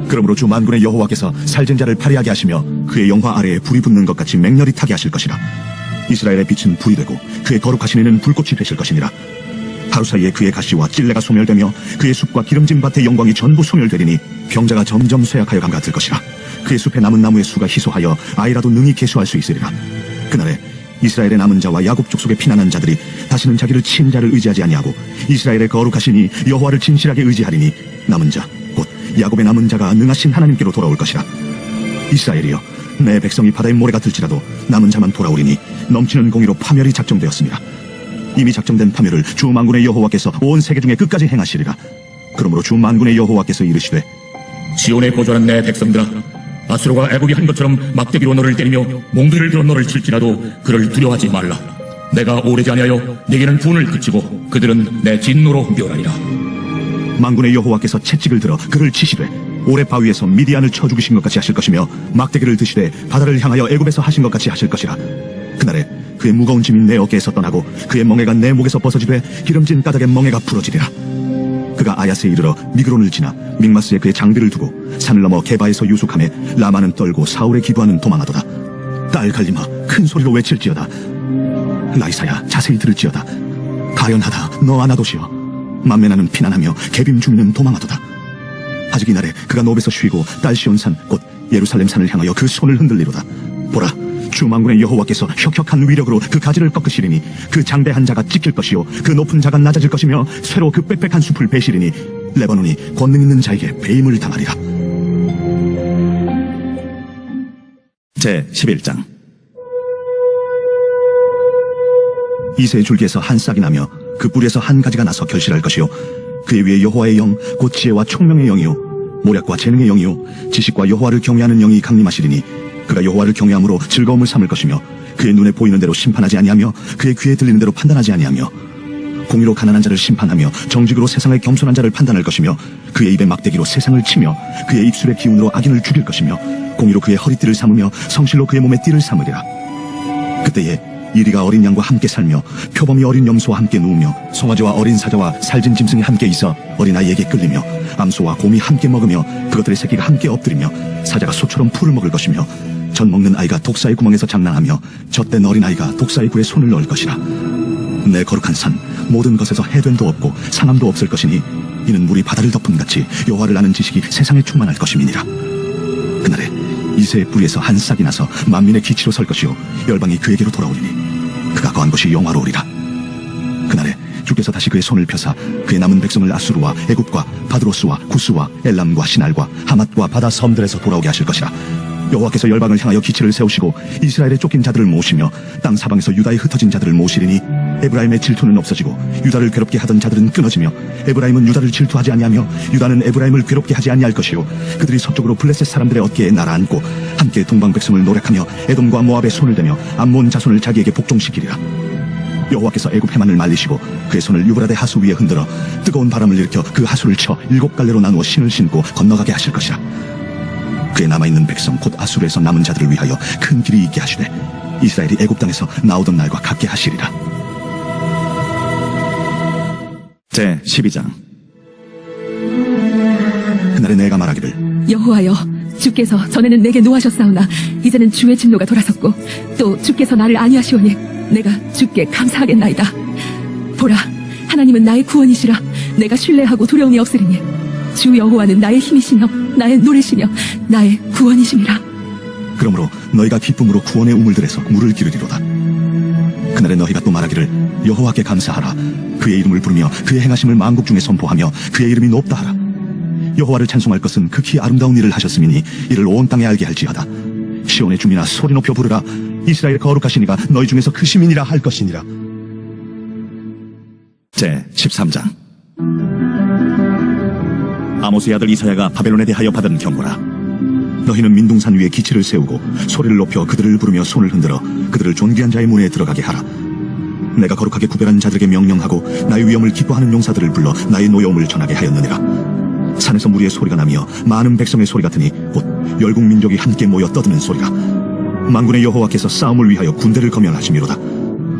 그러므로 주 만군의 여호와께서 살진 자를 파리하게 하시며 그의 영화 아래에 불이 붙는 것 같이 맹렬히 타게 하실 것이라. 이스라엘의 빛은 불이 되고 그의 거룩하신 이는 불꽃이 되실 것이니라. 하루 사이에 그의 가시와 찔레가 소멸되며 그의 숲과 기름진 밭의 영광이 전부 소멸되리니 병자가 점점 쇠약하여 감 같을 것이라. 그의 숲에 남은 나무의 수가 희소하여 아이라도 능히 계수할 수 있으리라. 그날에 이스라엘의 남은 자와 야곱 족속에 피난한 자들이 다시는 자기를 친 자를 의지하지 아니하고 이스라엘의 거룩하시니 여호와를 진실하게 의지하리니 남은 자 곧 야곱의 남은 자가 능하신 하나님께로 돌아올 것이라. 이스라엘이여 내 백성이 바다의 모래 같을지라도 남은 자만 돌아오리니 넘치는 공의로 파멸이 작정되었습니다. 이미 작정된 파멸을 주 만군의 여호와께서 온 세계 중에 끝까지 행하시리라. 그러므로 주 만군의 여호와께서 이르시되 시온에 거주하는 내 백성들아 아수르가 애국이 한 것처럼 막대기로 너를 때리며 몽둥이를 들어 너를 칠지라도 그를 두려워하지 말라. 내가 오래지 아니하여 내게는 분을 그치고 그들은 내 진노로 멸하리라. 만군의 여호와께서 채찍을 들어 그를 치시되 오래 바위에서 미디안을 쳐 죽이신 것 같이 하실 것이며 막대기를 드시되 바다를 향하여 애굽에서 하신 것 같이 하실 것이라. 그날에 그의 무거운 짐이 내 어깨에서 떠나고 그의 멍에가 내 목에서 벗어지되 기름진 까닭의 멍에가 풀어지리라. 그가 아야스에 이르러 미그론을 지나 믹마스에 그의 장비를 두고 산을 넘어 게바에서 유숙하며 라마는 떨고 사울의 기도하는 도망하도다. 딸 갈림아 큰 소리로 외칠지어다. 라이사야 자세히 들을지어다. 가련하다 너 아나도시여. 만메나는 피난하며 개빔 주민은 도망하도다. 아직 이날에 그가 노베서 쉬고 딸 시온산 곧 예루살렘 산을 향하여 그 손을 흔들리로다. 보라 주 만군의 여호와께서 혁혁한 위력으로 그 가지를 꺾으시리니 그 장대한 자가 찢길 것이요 그 높은 자가 낮아질 것이며 쇠로 그 빽빽한 숲을 베시리니 레바논이 권능 있는 자에게 배임을 당하리라. 제 11장. 이새의 줄기에서 한 싹이 나며 그 뿌리에서 한 가지가 나서 결실할 것이요 그의 위에 여호와의 영 곧 지혜와 총명의 영이요 모략과 재능의 영이요 지식과 여호와를 경외하는 영이 강림하시리니 그가 여호와를 경외함으로 즐거움을 삼을 것이며 그의 눈에 보이는 대로 심판하지 아니하며 그의 귀에 들리는 대로 판단하지 아니하며 공의로 가난한 자를 심판하며 정직으로 세상의 겸손한 자를 판단할 것이며 그의 입에 막대기로 세상을 치며 그의 입술의 기운으로 악인을 죽일 것이며 공의로 그의 허리띠를 삼으며 성실로 그의 몸에 띠를 삼으리라. 그때에 이리가 어린 양과 함께 살며 표범이 어린 염소와 함께 누우며 송아지와 어린 사자와 살진 짐승이 함께 있어 어린아이에게 끌리며 암소와 곰이 함께 먹으며 그것들의 새끼가 함께 엎드리며 사자가 소처럼 풀을 먹을 것이며 젖 먹는 아이가 독사의 구멍에서 장난하며 젖된 어린아이가 독사의 굴에 손을 넣을 것이라. 내 거룩한 산 모든 것에서 해됨도 없고 상함도 없을 것이니 이는 물이 바다를 덮음같이 여호와를 아는 지식이 세상에 충만할 것임이니라. 그날에 이새의 뿌리에서 한 싹이 나서 만민의 기치로 설 것이요 열방이 그에게로 돌아오리니 그가 거한 것이 영화로우리라. 그날에 주께서 다시 그의 손을 펴사 그의 남은 백성을 아수르와 애굽과 바드로스와 구스와 엘람과 시날과 하맛과 바다 섬들에서 돌아오게 하실 것이라. 여호와께서 열방을 향하여 기치를 세우시고 이스라엘의 쫓긴 자들을 모으시며 땅 사방에서 유다에 흩어진 자들을 모으시리니 에브라임의 질투는 없어지고 유다를 괴롭게 하던 자들은 끊어지며 에브라임은 유다를 질투하지 아니하며 유다는 에브라임을 괴롭게 하지 아니할 것이요 그들이 서쪽으로 블레셋 사람들의 어깨에 날아앉고 함께 동방 백성을 노력하며 에돔과 모압의 손을 대며 암몬 자손을 자기에게 복종시키리라. 여호와께서 애굽 해만을 말리시고 그의 손을 유브라데 하수 위에 흔들어 뜨거운 바람을 일으켜 그 하수를 쳐 7갈래로 나누어 신을 신고 건너가게 하실 것이라. 그의 남아있는 백성 곧 아수르에서 남은 자들을 위하여 큰 길이 있게 하시되 이스라엘이 애굽 땅에서 나오던 날과 같게 하시리라. 제 12장. 그날에 내가 말하기를 여호와여 주께서 전에는 내게 노하셨사오나 이제는 주의 진노가 돌아섰고 또 주께서 나를 아니하시오니 내가 주께 감사하겠나이다. 보라 하나님은 나의 구원이시라. 내가 신뢰하고 두려움이 없으리니 주 여호와는 나의 힘이시며 나의 노래시며 나의 구원이심이라. 그러므로 너희가 기쁨으로 구원의 우물들에서 물을 기르리로다. 그날에 너희가 또 말하기를 여호와께 감사하라. 그의 이름을 부르며 그의 행하심을 만국 중에 선포하며 그의 이름이 높다 하라. 여호와를 찬송할 것은 극히 아름다운 일을 하셨음이니 이를 온 땅에 알게 할지어다. 시온의 주민아 소리 높여 부르라. 이스라엘 거룩하신 이가 너희 중에서 크심이니라 할 것이니라. 제 13장. 아모스의 아들 이사야가 바벨론에 대하여 받은 경고라. 너희는 민둥산 위에 기치를 세우고 소리를 높여 그들을 부르며 손을 흔들어 그들을 존귀한 자의 문에 들어가게 하라. 내가 거룩하게 구별한 자들에게 명령하고 나의 위엄을 기뻐하는 용사들을 불러 나의 노여움을 전하게 하였느니라. 산에서 무리의 소리가 나며 많은 백성의 소리 같으니 곧 열국 민족이 함께 모여 떠드는 소리라. 만군의 여호와께서 싸움을 위하여 군대를 거면하시미로다.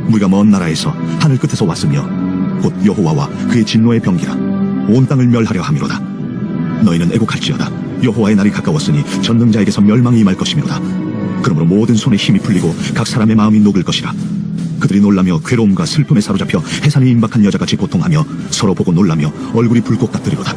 우리가 먼 나라에서 하늘 끝에서 왔으며 곧 여호와와 그의 진노의 병기라. 온 땅을 멸하려 함이로다. 너희는 애곡할지어다. 여호와의 날이 가까웠으니 전능자에게서 멸망이 임할 것이미로다. 그러므로 모든 손에 힘이 풀리고 각 사람의 마음이 녹을 것이라. 그들이 놀라며 괴로움과 슬픔에 사로잡혀 해산이 임박한 여자같이 고통하며 서로 보고 놀라며 얼굴이 붉고 닥뜨리로다.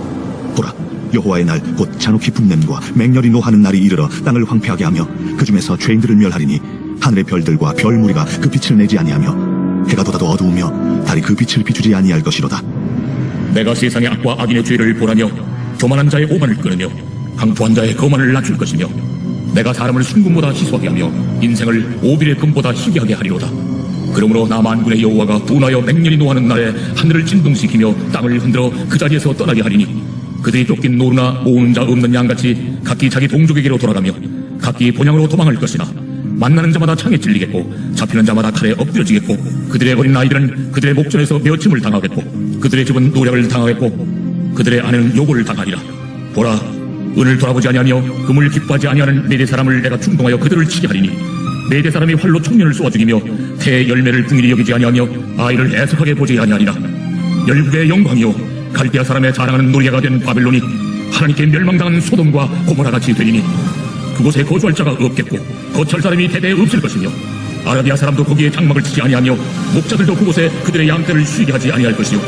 보라 여호와의 날 곧 잔혹히 분냄과 맹렬히 노하는 날이 이르러 땅을 황폐하게 하며 그 중에서 죄인들을 멸하리니 하늘의 별들과 별 무리가 그 빛을 내지 아니하며 해가 돋아도 어두우며 달이 그 빛을 비추지 아니할 것이로다. 내가 세상의 악과 악인의 죄를 보라며 교만한 자의 오만을 끊으며 강포한 자의 거만을 낮출 것이며 내가 사람을 순금보다 희소하게 하며 인생을 오빌의 금보다 희귀하게 하리로다. 그러므로 나 만군의 여호와가 분하여 맹렬히 노하는 날에 하늘을 진동시키며 땅을 흔들어 그 자리에서 떠나게 하리니 그들이 쫓긴 노루나 모으는 자 없는 양같이 각기 자기 동족에게로 돌아가며 각기 본향으로 도망할 것이나 만나는 자마다 창에 찔리겠고 잡히는 자마다 칼에 엎드려지겠고 그들의 어린 아이들은 그들의 목전에서 메어침을 당하겠고 그들의 집은 노략을 당하겠고 그들의 아내는 요고를 당하리라. 보라 은을 돌아보지 아니하며 금을 기뻐하지 아니하는 네 사람을 내가 충동하여 그들을 치게 하리니 메대 사람이 활로 청년을 쏘아 죽이며 태의 열매를 궁일이 여기지 아니하며 아이를 애석하게 보지 아니하니라. 열국의 영광이요 갈대아 사람의 자랑하는 노리가 된 바벨론이 하나님께 멸망당한 소돔과 고모라 같이 되리니 그곳에 거주할 자가 없겠고 거처할 사람이 대대에 없을 것이며 아라비아 사람도 거기에 장막을 치지 아니하며 목자들도 그곳에 그들의 양떼를 쉬게 하지 아니할 것이요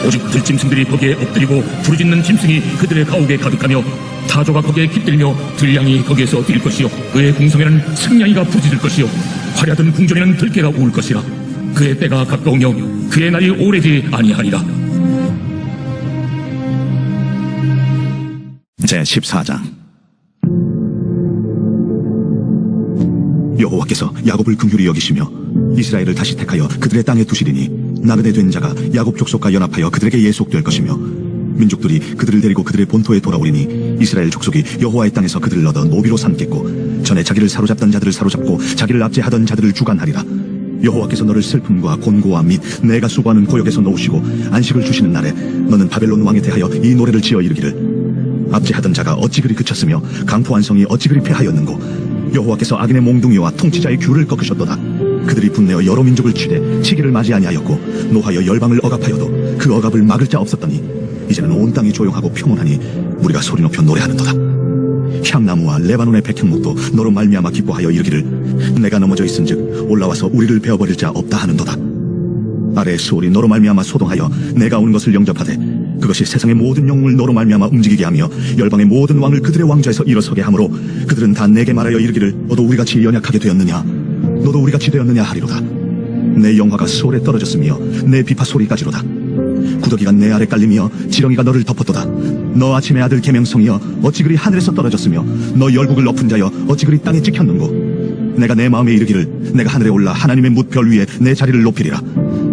오직 들짐승들이 거기에 엎드리고 부르짖는 짐승이 그들의 가옥에 가득하며 타조가 거기에 깃들며 들량이 거기에서 뛸 것이요 그의 궁성에는 승냥이가 부짖을 것이요 화려하던 궁전에는 들깨가 울 것이라. 그의 때가 가까우며 그의 날이 오래지 아니하리라. 제14장. 여호와께서 야곱을 긍휼히 여기시며 이스라엘을 다시 택하여 그들의 땅에 두시리니 나그네 된 자가 야곱 족속과 연합하여 그들에게 예속될 것이며 민족들이 그들을 데리고 그들의 본토에 돌아오리니 이스라엘 족속이 여호와의 땅에서 그들을 얻어 노비로 삼겠고 전에 자기를 사로잡던 자들을 사로잡고 자기를 압제하던 자들을 주관하리라. 여호와께서 너를 슬픔과 곤고와 및 내가 수고하는 고역에서 놓으시고 안식을 주시는 날에 너는 바벨론 왕에 대하여 이 노래를 지어 이르기를 압제하던 자가 어찌 그리 그쳤으며 강포한 성이 어찌 그리 패하였는고 여호와께서 악인의 몽둥이와 통치자의 귤을 꺾으셨도다. 그들이 분내어 여러 민족을 치되 치기를 맞이 아니하였고 노하여 열방을 억압하여도 그 억압을 막을 자 없었더니 이제는 온 땅이 조용하고 평온하니 우리가 소리 높여 노래하는도다. 향나무와 레바논의 백향목도 너로 말미암아 기뻐하여 이르기를 내가 넘어져 있은즉 올라와서 우리를 베어버릴 자 없다 하는도다. 아래의 수월이 너로 말미암아 소동하여 내가 오는 것을 영접하되 그것이 세상의 모든 영웅을 너로 말미암아 움직이게 하며 열방의 모든 왕을 그들의 왕좌에서 일어서게 하므로 그들은 다 내게 말하여 이르기를 너도 우리같이 연약하게 되었느냐 너도 우리같이 되었느냐 하리로다. 내 영화가 수월에 떨어졌으며 내 비파 소리까지로다. 구더기가 내 아래 깔리며 지렁이가 너를 덮었도다. 너 아침의 아들 계명성이여 어찌 그리 하늘에서 떨어졌으며 너 열국을 엎은 자여 어찌 그리 땅에 찍혔는고. 내가 내 마음에 이르기를 내가 하늘에 올라 하나님의 뭇별 위에 내 자리를 높이리라.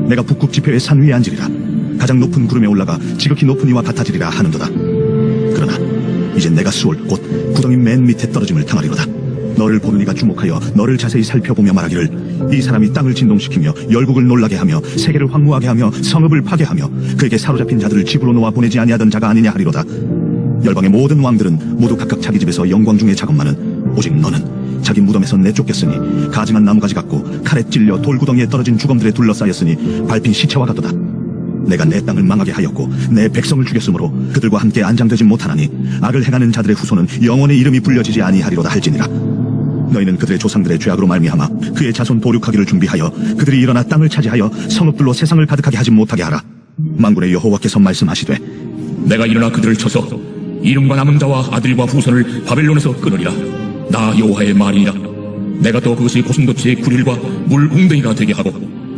내가 북극 지표의 산 위에 앉으리라. 가장 높은 구름에 올라가 지극히 높은 이와 같아지리라 하는도다. 그러나 이제 내가 수월 곧 구덩이 맨 밑에 떨어짐을 당하리로다. 너를 보는 이가 주목하여 너를 자세히 살펴보며 말하기를 이 사람이 땅을 진동시키며 열국을 놀라게 하며 세계를 황무하게 하며 성읍을 파괴하며 그에게 사로잡힌 자들을 집으로 놓아 보내지 아니하던 자가 아니냐 하리로다. 열방의 모든 왕들은 모두 각각 자기 집에서 영광 중에 작업만은 오직 너는 자기 무덤에서 내쫓겼으니 가증한 나무가지 같고 칼에 찔려 돌구덩이에 떨어진 주검들에 둘러싸였으니 밟힌 시체와 같도다. 내가 내 땅을 망하게 하였고 내 백성을 죽였으므로 그들과 함께 안장되지 못하나니 악을 행하는 자들의 후손은 영원히 이름이 불려지지 아니하리로다 할지니라. 너희는 그들의 조상들의 죄악으로 말미암아 그의 자손 도륙하기를 준비하여 그들이 일어나 땅을 차지하여 성읍들로 세상을 가득하게 하지 못하게 하라. 만군의 여호와께서 말씀하시되 내가 일어나 그들을 쳐서 이름과 남은 자와 아들과 후손을 바벨론에서 끊으리라. 나 여호와의 말이니라. 내가 또 그것이 고슴도치의 구릴과 물 웅덩이가 되게 하고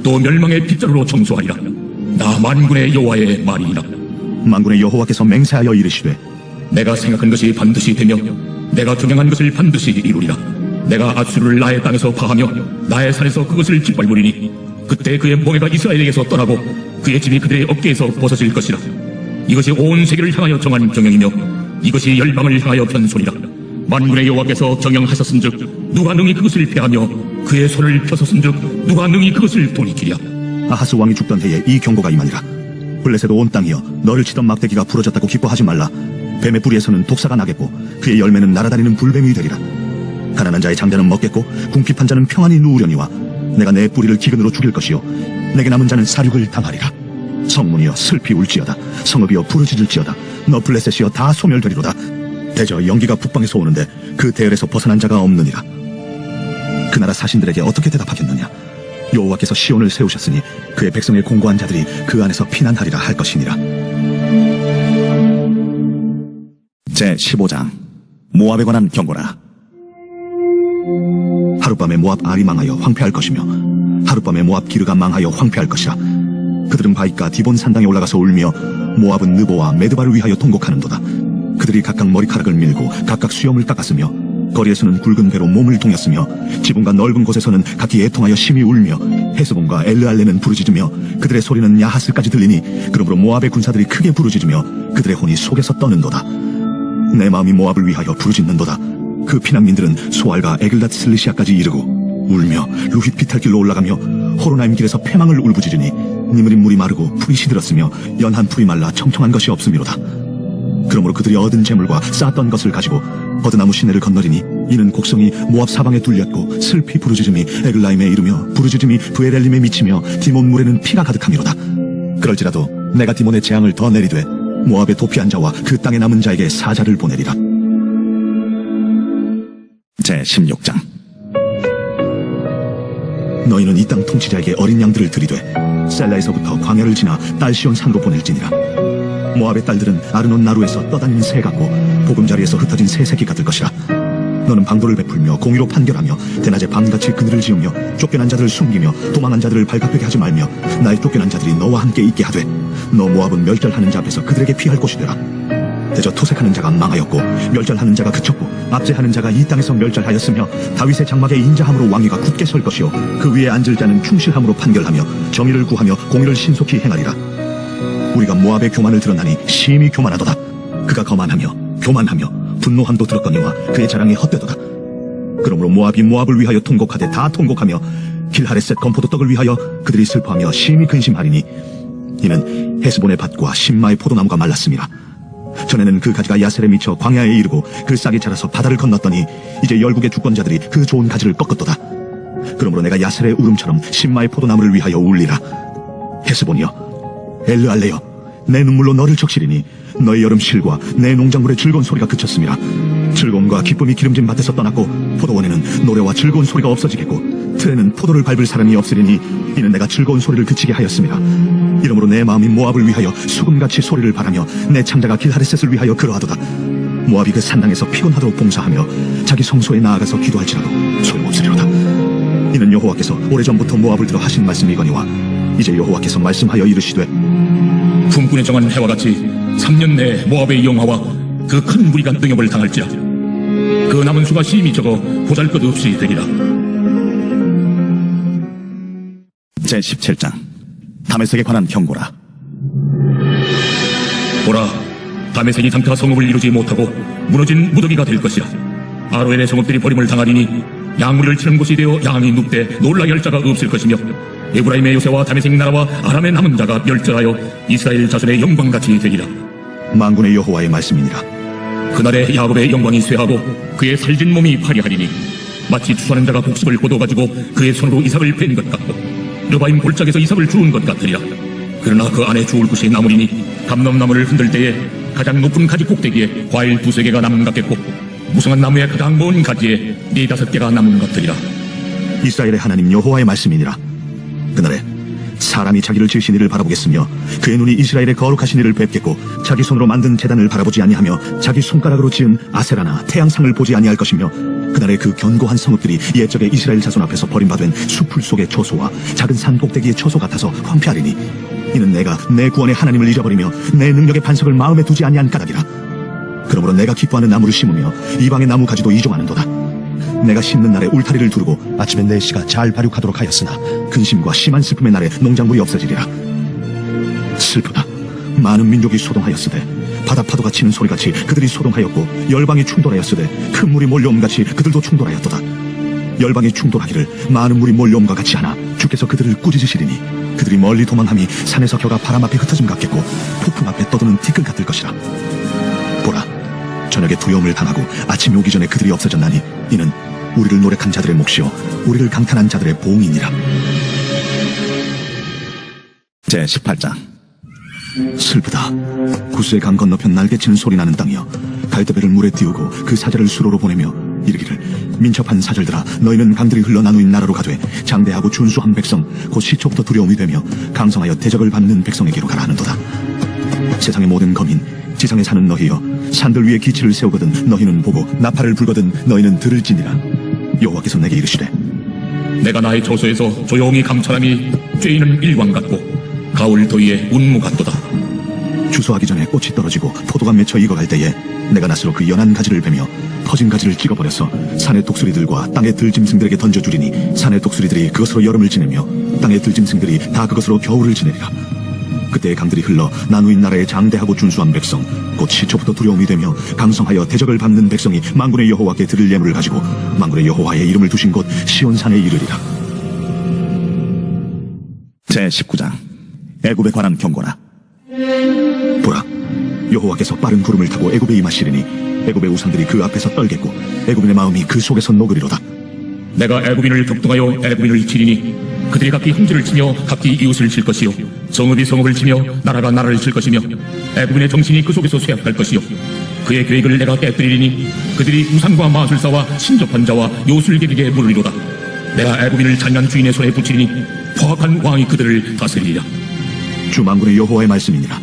또 멸망의 빗자루로 청소하리라. 나 만군의 여호와의 말이니라. 만군의 여호와께서 맹세하여 이르시되 내가 생각한 것이 반드시 되며 내가 경영한 것을 반드시 이루리라. 내가 아수르를 나의 땅에서 파하며 나의 산에서 그것을 짓밟으리니 그때 그의 멍에가 이스라엘에게서 떠나고 그의 짐이 그들의 어깨에서 벗어질 것이라. 이것이 온 세계를 향하여 정한 정령이며 이것이 열방을 향하여 편소리라. 만군의 여호와께서 정령하셨은즉 누가 능히 그것을 패하며 그의 손을 펴섰은즉 누가 능히 그것을 돌이키랴. 아하스 왕이 죽던 해에 이 경고가 임하니라. 블레셋 온 땅이여 너를 치던 막대기가 부러졌다고 기뻐하지 말라. 뱀의 뿌리에서는 독사가 나겠고 그의 열매는 날아다니는 불뱀이 되리라. 가난한 자의 장자는 먹겠고 궁핍한 자는 평안히 누우려니와 내가 내 뿌리를 기근으로 죽일 것이요 내게 남은 자는 사륙을 당하리라. 성문이여 슬피 울지어다. 성읍이여 부르짖을지어다. 너 블레셋이여 다 소멸되리로다. 대저 연기가 북방에서 오는데 그 대열에서 벗어난 자가 없느니라. 그 나라 사신들에게 어떻게 대답하겠느냐. 여호와께서 시온을 세우셨으니 그의 백성의 공고한 자들이 그 안에서 피난하리라 할 것이니라. 제15장. 모압에 관한 경고라. 하룻밤에 모압 알이 망하여 황폐할 것이며 하룻밤에 모압 기르가 망하여 황폐할 것이라. 그들은 바이까 디본 산당에 올라가서 울며 모압은 느보와 메드바를 위하여 통곡하는도다. 그들이 각각 머리카락을 밀고 각각 수염을 깎았으며 거리에서는 굵은 배로 몸을 동였으며 지붕과 넓은 곳에서는 각기 애통하여 심히 울며 헤스본과 엘르알레는 부르짖으며 그들의 소리는 야하스까지 들리니 그러므로 모압의 군사들이 크게 부르짖으며 그들의 혼이 속에서 떠는도다. 내 마음이 모압을 위하여 부르짖는도다. 그 피난민들은 소알과 에글랏 슬리시아까지 이르고 울며 루힛 비탈길로 올라가며 호로나임 길에서 패망을 울부짖으니 니므린 물이 마르고 풀이 시들었으며 연한 풀이 말라 청청한 것이 없음이로다. 그러므로 그들이 얻은 재물과 쌓았던 것을 가지고 버드나무 시내를 건너리니 이는 곡성이 모압 사방에 뚫렸고 슬피 부르짖음이 에글라임에 이르며 부르짖음이 브에렐림에 미치며 디몬 물에는 피가 가득함이로다. 그럴지라도 내가 디몬의 재앙을 더 내리되 모압의 도피한 자와 그 땅에 남은 자에게 사자를 보내리라. 제16장. 너희는 이 땅 통치자에게 어린 양들을 들이되 셀라에서부터 광야를 지나 딸시온 산으로 보낼지니라. 모압의 딸들은 아르논 나루에서 떠다니는 새 같고 보금자리에서 흩어진 새 새끼 같을 것이라. 너는 방도를 베풀며 공의로 판결하며 대낮에 밤같이 그늘을 지으며 쫓겨난 자들을 숨기며 도망한 자들을 발각되게 하지 말며 나의 쫓겨난 자들이 너와 함께 있게 하되 너 모압은 멸절하는 자 앞에서 그들에게 피할 곳이 되라. 대저 토색하는 자가 망하였고 멸절하는 자가 그쳤고 압제하는 자가 이 땅에서 멸절하였으며 다윗의 장막에 인자함으로 왕위가 굳게 설 것이요 그 위에 앉을 자는 충실함으로 판결하며 정의를 구하며 공의를 신속히 행하리라. 우리가 모압의 교만을 드러나니 심히 교만하도다. 그가 거만하며 교만하며 분노함도 들었거니와 그의 자랑이 헛되도다. 그러므로 모압이 모압을 위하여 통곡하되 다 통곡하며 길하레셋 건포도 떡을 위하여 그들이 슬퍼하며 심히 근심하리니 이는 헤스본의 밭과 신마의 포도나무가 말랐음이라. 전에는 그 가지가 야셀에 미쳐 광야에 이르고 그 싹이 자라서 바다를 건넜더니 이제 열국의 주권자들이 그 좋은 가지를 꺾었도다. 그러므로 내가 야셀의 울음처럼 신마의 포도나무를 위하여 울리라. 헤스본이여 엘르알레여 내 눈물로 너를 적시리니 너의 여름 실과 내 농작물의 즐거운 소리가 그쳤음이라. 즐거움과 기쁨이 기름진 밭에서 떠났고 포도원에는 노래와 즐거운 소리가 없어지겠고 틀에는 포도를 밟을 사람이 없으리니 이는 내가 즐거운 소리를 그치게 하였음이라. 이러므로 내 마음이 모압을 위하여 수금같이 소리를 바라며 내 창자가 길하레셋을 위하여 그러하도다. 모압이 그 산당에서 피곤하도록 봉사하며 자기 성소에 나아가서 기도할지라도 소용없으리로다. 이는 여호와께서 오래전부터 모압을 들어 하신 말씀이거니와 이제 여호와께서 말씀하여 이르시되 품꾼에 정한 해와 같이 3년 내에 모압의 영화와 그 큰 무리가 능욕을 당할지라. 그 남은 수가 심히 적어 보잘것없이 되리라. 제17장. 다메섹에 관한 경고라. 보라, 다메섹이 장차 성읍을 이루지 못하고 무너진 무더기가 될 것이라. 아로엘의 성읍들이 버림을 당하리니 양무리를 치는 곳이 되어 양이 눕되 놀라게 할 자가 없을 것이며 에브라임의 요새와 다메섹 나라와 아람의 남은 자가 멸절하여 이스라엘 자손의 영광같이 되리라. 만군의 여호와의 말씀이니라. 그날에 야곱의 영광이 쇠하고 그의 살진 몸이 파리하리니 마치 추수하는 자가 복습을 거둬가지고 그의 손으로 이삭을 벤 것 같고 르바임 골짜기에서 이삭을 주운 것 같으리라. 그러나 그 안에 주울 것이 나무리니 감람나무를 흔들 때에 가장 높은 가지 꼭대기에 과일 2-3개가 남은 것 같겠고 무성한 나무의 가장 먼 가지에 4-5개가 남은 것 같으리라. 이스라엘의 하나님 여호와의 말씀이니라. 그날에 사람이 자기를 지으신 이를 바라보겠으며 그의 눈이 이스라엘의 거룩하신 이를 뵙겠고 자기 손으로 만든 제단을 바라보지 아니하며 자기 손가락으로 지은 아세라나 태양상을 보지 아니할 것이며 그날에 그 견고한 성읍들이 옛적에 이스라엘 자손 앞에서 버림받은 수풀 속의 초소와 작은 산 꼭대기의 초소 같아서 황폐하리니 이는 내가 내 구원의 하나님을 잊어버리며 내 능력의 반석을 마음에 두지 아니한 까닭이라. 그러므로 내가 기뻐하는 나무를 심으며 이방의 나무 가지도 이종하는도다. 내가 심는 날에 울타리를 두르고 아침에 내 씨가 잘 발육하도록 하였으나 근심과 심한 슬픔의 날에 농작물이 없어지리라. 슬프다. 많은 민족이 소동하였으되 바다 파도가 치는 소리같이 그들이 소동하였고 열방이 충돌하였으되 큰 물이 몰려옴같이 그들도 충돌하였도다. 열방이 충돌하기를 많은 물이 몰려옴과 같이 하나 주께서 그들을 꾸짖으시리니 그들이 멀리 도망함이 산에서 겨가 바람 앞에 흩어짐 같겠고 폭풍 앞에 떠도는 티끌 같을 것이라. 보라, 저녁에 두려움을 당하고 아침이 오기 전에 그들이 없어졌나니 이는 우리를 노력한 자들의 몫이요 우리를 강탄한 자들의 보응이니라. 제18장. 슬프다. 구스의 강 건너편 날개치는 소리 나는 땅이여 갈대배를 물에 띄우고 그 사자를 수로로 보내며 이르기를 민첩한 사절들아 너희는 강들이 흘러 나누인 나라로 가되 장대하고 준수한 백성 곧 시초부터 두려움이 되며 강성하여 대적을 받는 백성에게로 가라 하는도다. 세상의 모든 거민 지상에 사는 너희여 산들 위에 기치를 세우거든 너희는 보고 나팔을 불거든 너희는 들을지니라. 여호와께서 내게 이르시되 내가 나의 저소에서 조용히 감찰함이 쬐이는 일광 같고 가을 더위에 운무 같도다. 주소하기 전에 꽃이 떨어지고 포도가 맺혀 익어갈 때에 내가 낫으로 그 연한 가지를 베며 퍼진 가지를 찍어버려서 산의 독수리들과 땅의 들짐승들에게 던져주리니 산의 독수리들이 그것으로 여름을 지내며 땅의 들짐승들이 다 그것으로 겨울을 지내리라. 그때의 강들이 흘러 나누인 나라의 장대하고 준수한 백성 곧 시초부터 두려움이 되며 강성하여 대적을 받는 백성이 만군의 여호와께 드릴 예물을 가지고 만군의 여호와의 이름을 두신 곳 시온산에 이르리라. 제19장. 애굽에 관한 경고라. 보라, 여호와께서 빠른 구름을 타고 애굽에 임하시리니 애굽의 우상들이 그 앞에서 떨겠고 애굽인의 마음이 그 속에서 녹으리로다. 내가 애굽인을 격동하여 애굽인을 치리니 그들이 각기 형제를 치며 각기 이웃을 칠 것이요 성읍이 성읍을 치며 나라가 나라를 칠 것이며 애굽인의 정신이 그 속에서 쇠약할 것이요 그의 계획을 내가 깨뜨리리니 그들이 우상과 마술사와 신접한 자와 요술객에게 물으리로다. 내가 애굽인을 잔인한 주인의 손에 붙이리니 포악한 왕이 그들을 다스리리라. 주 만군의 여호와의 말씀이니라.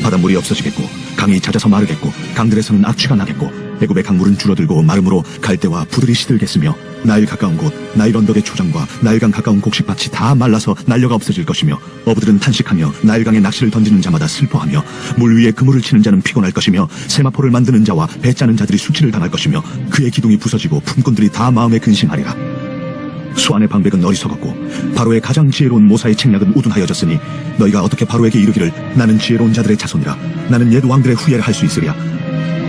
바닷물이 없어지겠고 강이 잦아서 마르겠고 강들에서는 악취가 나겠고 애굽의 강물은 줄어들고 마름으로 갈대와 부들이 시들겠으며 나일 가까운 곳 나일 언덕의 초장과 나일강 가까운 곡식밭이 다 말라서 난려가 없어질 것이며 어부들은 탄식하며 나일강에 낚시를 던지는 자마다 슬퍼하며 물 위에 그물을 치는 자는 피곤할 것이며 세마포를 만드는 자와 배 짜는 자들이 수치를 당할 것이며 그의 기둥이 부서지고 품꾼들이 다 마음에 근심하리라. 수안의 방백은 어리석었고 바로의 가장 지혜로운 모사의 책략은 우둔하여졌으니 너희가 어떻게 바로에게 이르기를 나는 지혜로운 자들의 자손이라 나는 옛 왕들의 후예를 할 수 있으랴.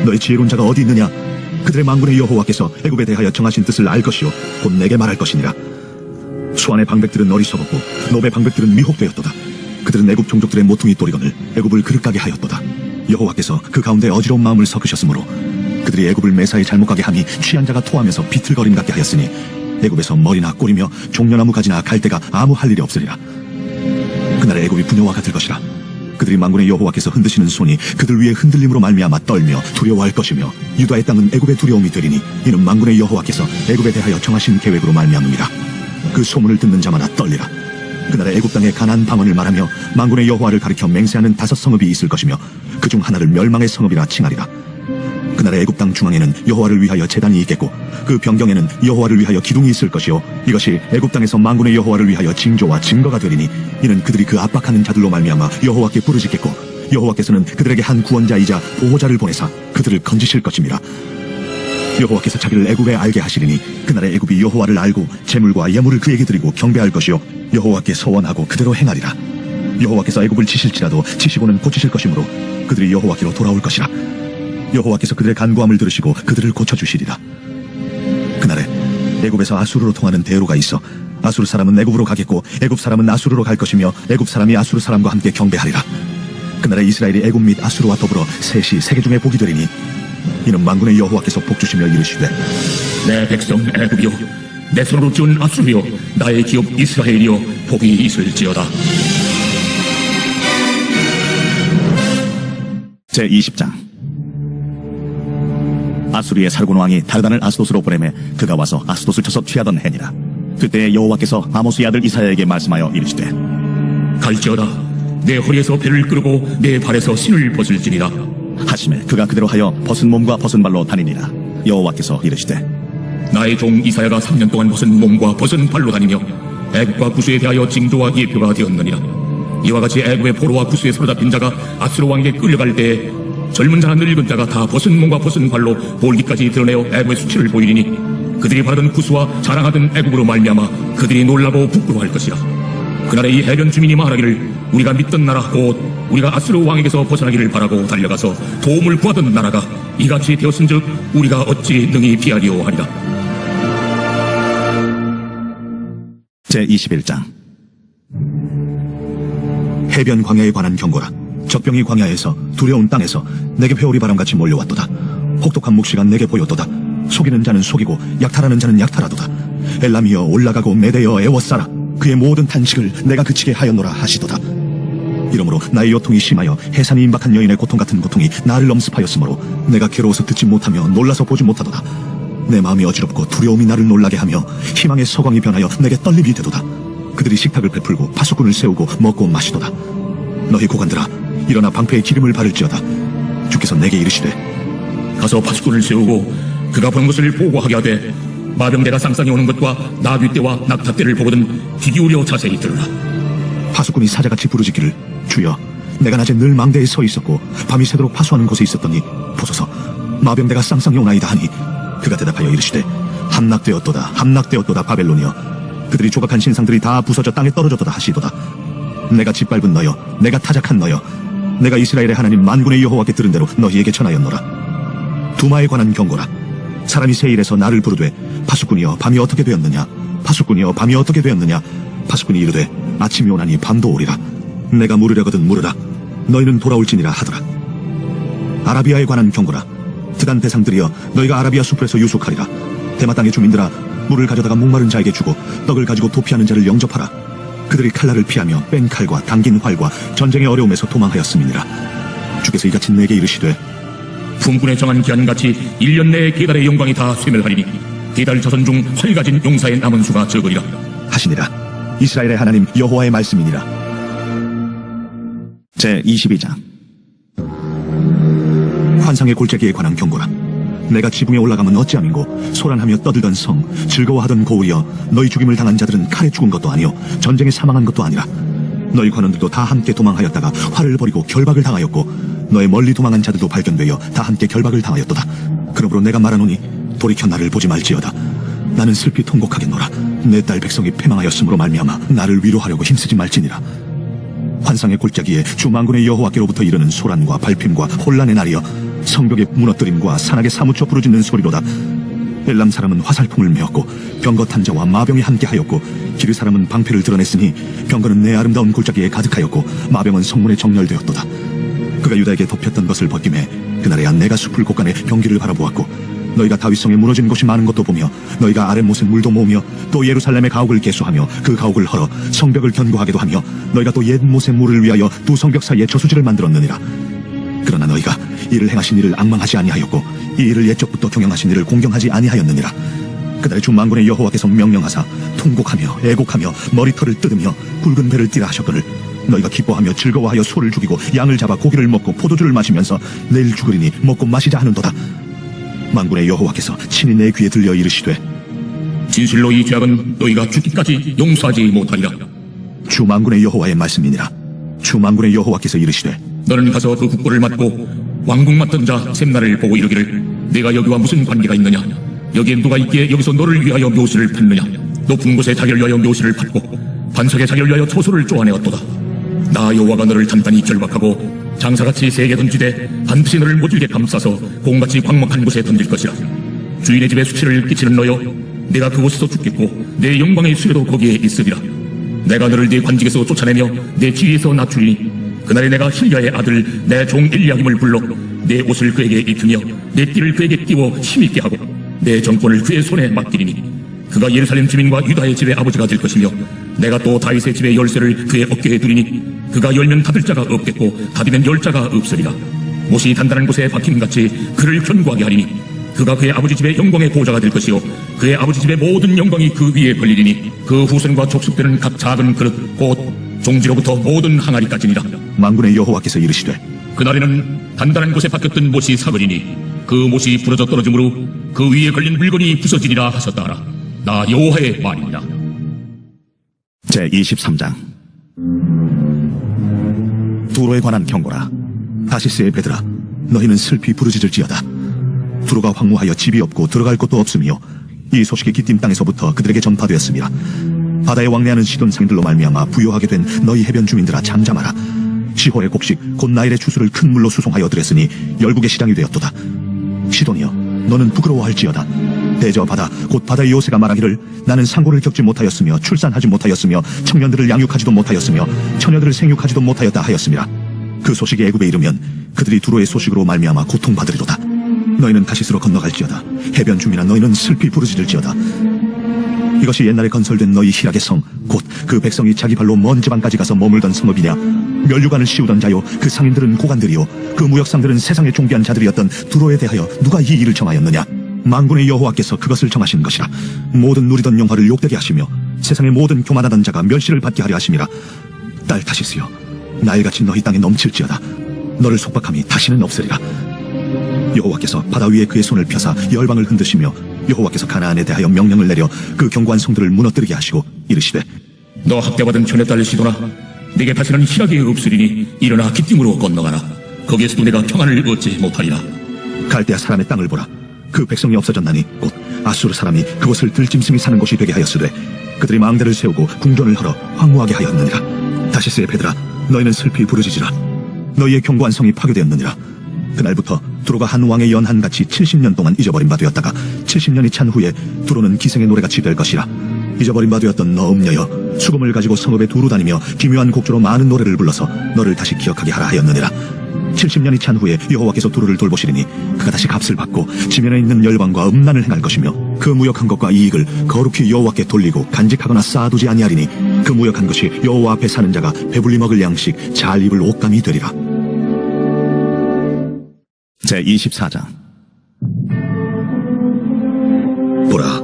너희 지혜로운 자가 어디 있느냐? 그들의 만군의 여호와께서 애굽에 대하여 정하신 뜻을 알 것이요 곧 내게 말할 것이니라. 수안의 방백들은 어리석었고 노베 방백들은 미혹되었도다. 그들은 애굽 종족들의 모퉁이 또리건을 애굽을 그릇가게 하였도다. 여호와께서 그 가운데 어지러운 마음을 섞으셨으므로 그들이 애굽을 매사에 잘못 가게 함이 취한 자가 토하면서 비틀거림 같게 하였으니 애굽에서 머리나 꼬리며 종려나무 가지나 갈대가 아무 할 일이 없으리라. 그날의 애굽이 분요와 같을 것이라. 그들이 만군의 여호와께서 흔드시는 손이 그들 위에 흔들림으로 말미암아 떨며 두려워할 것이며 유다의 땅은 애굽의 두려움이 되리니 이는 만군의 여호와께서 애굽에 대하여 정하신 계획으로 말미암음이라. 그 소문을 듣는 자마다 떨리라. 그날의 애굽 땅의 가나안 방언을 말하며 만군의 여호와를 가리켜 맹세하는 5 성읍이 있을 것이며 그중 하나를 멸망의 성읍이라 칭하리라. 그날의 애굽 땅 중앙에는 여호와를 위하여 제단이 있겠고 그 변경에는 여호와를 위하여 기둥이 있을 것이요 이것이 애굽 땅에서 만군의 여호와를 위하여 징조와 증거가 되리니 이는 그들이 그 압박하는 자들로 말미암아 여호와께 부르짖겠고 여호와께서는 그들에게 한 구원자이자 보호자를 보내사 그들을 건지실 것임이라. 여호와께서 자기를 애굽에 알게 하시리니 그날의 애굽이 여호와를 알고 제물과 예물을 그에게 드리고 경배할 것이요 여호와께 서원하고 그대로 행하리라. 여호와께서 애굽을 치실지라도 치시고는 고치실 것이므로 그들이 여호와께로 돌아올 것이라. 여호와께서 그들의 간구함을 들으시고 그들을 고쳐주시리라. 그날에 애굽에서 아수르로 통하는 대로가 있어 아수르 사람은 애굽으로 가겠고 애굽 사람은 아수르로 갈 것이며 애굽 사람이 아수르 사람과 함께 경배하리라. 그날에 이스라엘이 애굽 및 아수르와 더불어 셋이 세계 중에 복이 되리니 이는 만군의 여호와께서 복주시며 이르시되 내 백성 애굽이여 내 손으로 지은 아수르여 나의 기업 이스라엘이여 복이 있을지어다. 제20장 아수리의 살군 왕이 다르단을 아스도스로 보내매 그가 와서 아스도스를 쳐서 취하던 해니라. 그때 여호와께서 아모스의 아들 이사야에게 말씀하여 이르시되 갈지어다 내 허리에서 배를 끄르고 내 발에서 신을 벗을지니라. 하심에 그가 그대로 하여 벗은 몸과 벗은 발로 다니니라. 여호와께서 이르시되 나의 종 이사야가 3년 동안 벗은 몸과 벗은 발로 다니며 애굽과 구스에 대하여 징조와 예표가 되었느니라. 이와 같이 애굽의 포로와 구스에 사로잡힌 자가 아수르 왕에게 끌려갈 때에 젊은 자나 늙은 자가 다 벗은 몸과 벗은 발로 볼기까지 드러내어 애굽의 수치를 보이리니 그들이 바라던 구스와 자랑하던 애굽으로 말미암아 그들이 놀라고 부끄러워할 것이라. 그날에 이 해변 주민이 말하기를 우리가 믿던 나라 곧 우리가 아수르 왕에게서 벗어나기를 바라고 달려가서 도움을 구하던 나라가 이같이 되었은즉 우리가 어찌 능히 피하리오 하리라. 제21장 해변 광야에 관한 경고라. 적병이 광야에서 두려운 땅에서 내게 회오리 바람같이 몰려왔도다. 혹독한 묵시가 내게 보였도다. 속이는 자는 속이고 약탈하는 자는 약탈하도다. 엘람이여 올라가고 메대여 애워싸라. 그의 모든 탄식을 내가 그치게 하였노라 하시도다. 이러므로 나의 요통이 심하여 해산이 임박한 여인의 고통 같은 고통이 나를 엄습하였으므로 내가 괴로워서 듣지 못하며 놀라서 보지 못하도다. 내 마음이 어지럽고 두려움이 나를 놀라게 하며 희망의 서광이 변하여 내게 떨림이 되도다. 그들이 식탁을 베풀고 파수꾼을 세우고 먹고 마시도다. 너희 고관들아 일어나 방패에 기름을 바를지어다. 주께서 내게 이르시되 가서 파수꾼을 세우고 그가 본 것을 보고하게 하되 마병대가 쌍쌍이 오는 것과 나귀떼와 낙타떼를 보거든 귀 기울여 자세히 들으라. 파수꾼이 사자같이 부르짖기를 주여 내가 낮에 늘 망대에 서 있었고 밤이 새도록 파수하는 곳에 있었더니 보소서 마병대가 쌍쌍이 오나이다 하니 그가 대답하여 이르시되 함락되었도다 함락되었도다 바벨론이여 그들이 조각한 신상들이 다 부서져 땅에 떨어졌도다 하시도다. 내가 짓밟은 너여 내가 타작한 너여 내가 이스라엘의 하나님 만군의 여호와께 들은 대로 너희에게 전하였노라. 두마에 관한 경고라. 사람이 세일에서 나를 부르되 파수꾼이여 밤이 어떻게 되었느냐 파수꾼이여 밤이 어떻게 되었느냐. 파수꾼이 이르되 아침이 오나니 밤도 오리라. 내가 물으려거든 물으라. 너희는 돌아올지니라 하더라. 아라비아에 관한 경고라. 드단 대상들이여 너희가 아라비아 숲에서 유숙하리라. 대마 땅의 주민들아 물을 가져다가 목마른 자에게 주고 떡을 가지고 도피하는 자를 영접하라. 그들이 칼날을 피하며 뺀 칼과 당긴 활과 전쟁의 어려움에서 도망하였음이니라. 주께서 이같이 내게 이르시되 품꾼에 정한 기한같이 1년 내에 계달의 영광이 다 쇠멸하리니 계달 자손 중 활 가진 용사의 남은 수가 적으리라. 하시니라. 이스라엘의 하나님 여호와의 말씀이니라. 제22장. 환상의 골짜기에 관한 경고라. 내가 지붕에 올라가면 어찌함인고 소란하며 떠들던 성 즐거워하던 고울이여 너희 죽임을 당한 자들은 칼에 죽은 것도 아니요 전쟁에 사망한 것도 아니라 너희 관원들도 다 함께 도망하였다가 활을 버리고 결박을 당하였고 너의 멀리 도망한 자들도 발견되어 다 함께 결박을 당하였도다. 그러므로 내가 말하노니 돌이켜 나를 보지 말지어다. 나는 슬피 통곡하겠노라. 내 딸 백성이 패망하였으므로 말미암아 나를 위로하려고 힘쓰지 말지니라. 환상의 골짜기에 주 만군의 여호와께로부터 이르는 소란과 발핌과 혼란의 날이여 성벽의 무너뜨림과 산악에 사무쳐 부르짖는 소리로다. 엘람 사람은 화살통을 메었고 병거 탄자와 마병이 함께하였고 기르 사람은 방패를 드러냈으니 병거는 내 아름다운 골짜기에 가득하였고 마병은 성문에 정렬되었도다. 그가 유다에게 덮였던 것을 벗김에 그날에야 내가 숲을 곳간에 병기를 바라보았고 너희가 다윗성에 무너진 곳이 많은 것도 보며 너희가 아랫못에 물도 모으며 또 예루살렘의 가옥을 개수하며 그 가옥을 헐어 성벽을 견고하게도 하며 너희가 또 옛못의 물을 위하여 두 성벽 사이에 저수지를 만들었느니라. 그러나 너희가 이를 행하신 이를 앙망하지 아니하였고 이 일을 옛적부터 경영하신 이를 공경하지 아니하였느니라. 그날에 주 만군의 여호와께서 명령하사 통곡하며 애곡하며 머리털을 뜯으며 굵은 배를 띠라 하셨거늘 너희가 기뻐하며 즐거워하여 소를 죽이고 양을 잡아 고기를 먹고 포도주를 마시면서 내일 죽으리니 먹고 마시자 하는도다. 만군의 여호와께서 친히 내 귀에 들려 이르시되 진실로 이 죄악은 너희가 죽기까지 용서하지 못하리라. 주 만군의 여호와의 말씀이니라. 주 만군의 여호와께서 이르시되 너는 가서 그 국고를 맞고 왕궁 맡던 자 셈나를 보고 이르기를 내가 여기와 무슨 관계가 있느냐. 여기에 누가 있기에 여기서 너를 위하여 묘시를 팠느냐. 높은 곳에 자기를 위하여 묘시를 팠고 반석에 자기를 위하여 초소를 쪼아내었도다. 나 여호와가 너를 단단히 결박하고 장사같이 세게 던지되 반드시 너를 모질게 감싸서 공같이 광막한 곳에 던질 것이라. 주인의 집에 수치를 끼치는 너여 내가 그곳에서 죽겠고 내 영광의 수레도 거기에 있으리라. 내가 너를 네 관직에서 쫓아내며 내 지위에서 낮추리니 그날에 내가 힐야의 아들 내 종 엘리야김을 불러 내 옷을 그에게 입히며 내 띠를 그에게 띄워 힘있게 하고 내 정권을 그의 손에 맡기리니 그가 예루살렘 주민과 유다의 집의 아버지가 될 것이며 내가 또 다윗의 집의 열쇠를 그의 어깨에 두리니 그가 열면 닫을 자가 없겠고 닫으면 열 자가 없으리라. 못이 단단한 곳에 박힘같이 그를 견고하게 하리니 그가 그의 아버지 집의 영광의 보좌가 될 것이요 그의 아버지 집의 모든 영광이 그 위에 걸리리니 그 후손과 족속들은 각 작은 그릇 곧 종지로부터 모든 항아리까지니라. 만군의 여호와께서 이르시되 그날에는 단단한 곳에 박혔던 못이 사그리니 그 못이 부러져 떨어지므로 그 위에 걸린 물건이 부서지리라 하셨다 하라. 나 여호와의 말이니라. 제23장. 두로에 관한 경고라. 다시스의 배들아 너희는 슬피 부르짖을지어다. 두로가 황무하여 집이 없고 들어갈 곳도 없으며 이 소식이 기띔 땅에서부터 그들에게 전파되었습니다. 바다에 왕래하는 시돈 상인들로 말미암아 부요하게 된 너희 해변 주민들아 잠잠하라. 시호의 곡식 곧 나일의 추수를 큰 물로 수송하여 들였으니 열국의 시장이 되었도다. 시돈이여 너는 부끄러워할지어다. 대저 바다 곧 바다의 요새가 말하기를 나는 상고를 겪지 못하였으며 출산하지 못하였으며 청년들을 양육하지도 못하였으며 처녀들을 생육하지도 못하였다 하였습니다. 그 소식이 애굽에 이르면 그들이 두로의 소식으로 말미암아 고통받으리로다. 너희는 다시스로 건너갈지어다. 해변 주민아 너희는 슬피 부르짖을지어다. 이것이 옛날에 건설된 너희 희락의 성 곧 그 백성이 자기 발로 먼 지방까지 가서 머물던 성읍이냐. 면류관을 씌우던 자요 그 상인들은 고관들이요 그 무역상들은 세상의 존귀한 자들이었던 두로에 대하여 누가 이 일을 정하였느냐. 만군의 여호와께서 그것을 정하신 것이라. 모든 누리던 영화를 욕되게 하시며 세상의 모든 교만하던 자가 멸시를 받게 하려 하심이라. 딸 다시스여 나일같이 너희 땅에 넘칠지어다. 너를 속박함이 다시는 없으리라. 여호와께서 바다 위에 그의 손을 펴사 열방을 흔드시며 여호와께서 가나안에 대하여 명령을 내려 그 견고한 성들을 무너뜨리게 하시고 이르시되 너 학대받은 전의 딸 시도나 내게 다시는 희락이 없으리니 일어나 기띔으로 건너가라. 거기에서도 내가 평안을 얻지 못하리라. 갈대아 사람의 땅을 보라. 그 백성이 없어졌나니 곧 아수르 사람이 그곳을 들짐승이 사는 곳이 되게 하였으되 그들이 망대를 세우고 궁전을 헐어 황무하게 하였느니라. 다시스의 배들아 너희는 슬피 부르짖으라. 너희의 견고한 성이 파괴되었느니라. 그날부터 두로가 한 왕의 연한같이 70년 동안 잊어버린 바 되었다가 70년이 찬 후에 두로는 기생의 노래같이 될 것이라. 잊어버린 바 되었던 너 음녀여 수금을 가지고 성읍에 두루 다니며 기묘한 곡조로 많은 노래를 불러서 너를 다시 기억하게 하라 하였느니라. 70년이 찬 후에 여호와께서 두루를 돌보시리니 그가 다시 값을 받고 지면에 있는 열방과 음란을 행할 것이며 그 무역한 것과 이익을 거룩히 여호와께 돌리고 간직하거나 쌓아두지 아니하리니 그 무역한 것이 여호와 앞에 사는 자가 배불리 먹을 양식 잘 입을 옷감이 되리라. 제24장. 보라,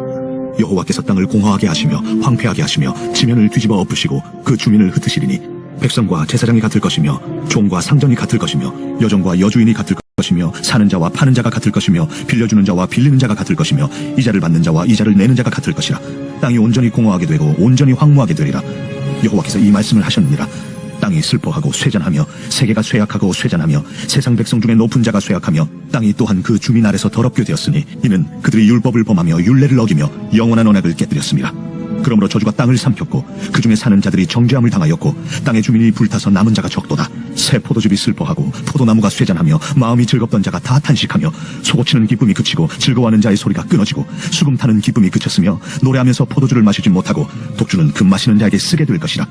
여호와께서 땅을 공허하게 하시며 황폐하게 하시며 지면을 뒤집어 엎으시고 그 주민을 흩으시리니 백성과 제사장이 같을 것이며 종과 상전이 같을 것이며 여종과 여주인이 같을 것이며 사는 자와 파는 자가 같을 것이며 빌려주는 자와 빌리는 자가 같을 것이며 이자를 받는 자와 이자를 내는 자가 같을 것이라. 땅이 온전히 공허하게 되고 온전히 황무하게 되리라. 여호와께서 이 말씀을 하셨느니라. 땅이 슬퍼하고 쇠잔하며 세계가 쇠약하고 쇠잔하며 세상 백성 중에 높은 자가 쇠약하며 땅이 또한 그 주민 아래서 더럽게 되었으니 이는 그들이 율법을 범하며 율례를 어기며 영원한 언약을 깨뜨렸습니다. 그러므로 저주가 땅을 삼켰고 그 중에 사는 자들이 정죄함을 당하였고 땅의 주민이 불타서 남은 자가 적도다. 새 포도즙이 슬퍼하고 포도나무가 쇠잔하며 마음이 즐겁던 자가 다 탄식하며 소고치는 기쁨이 그치고 즐거워하는 자의 소리가 끊어지고 수금 타는 기쁨이 그쳤으며 노래하면서 포도주를 마시지 못하고 독주는 금 마시는 자에게 쓰게 될 것이라.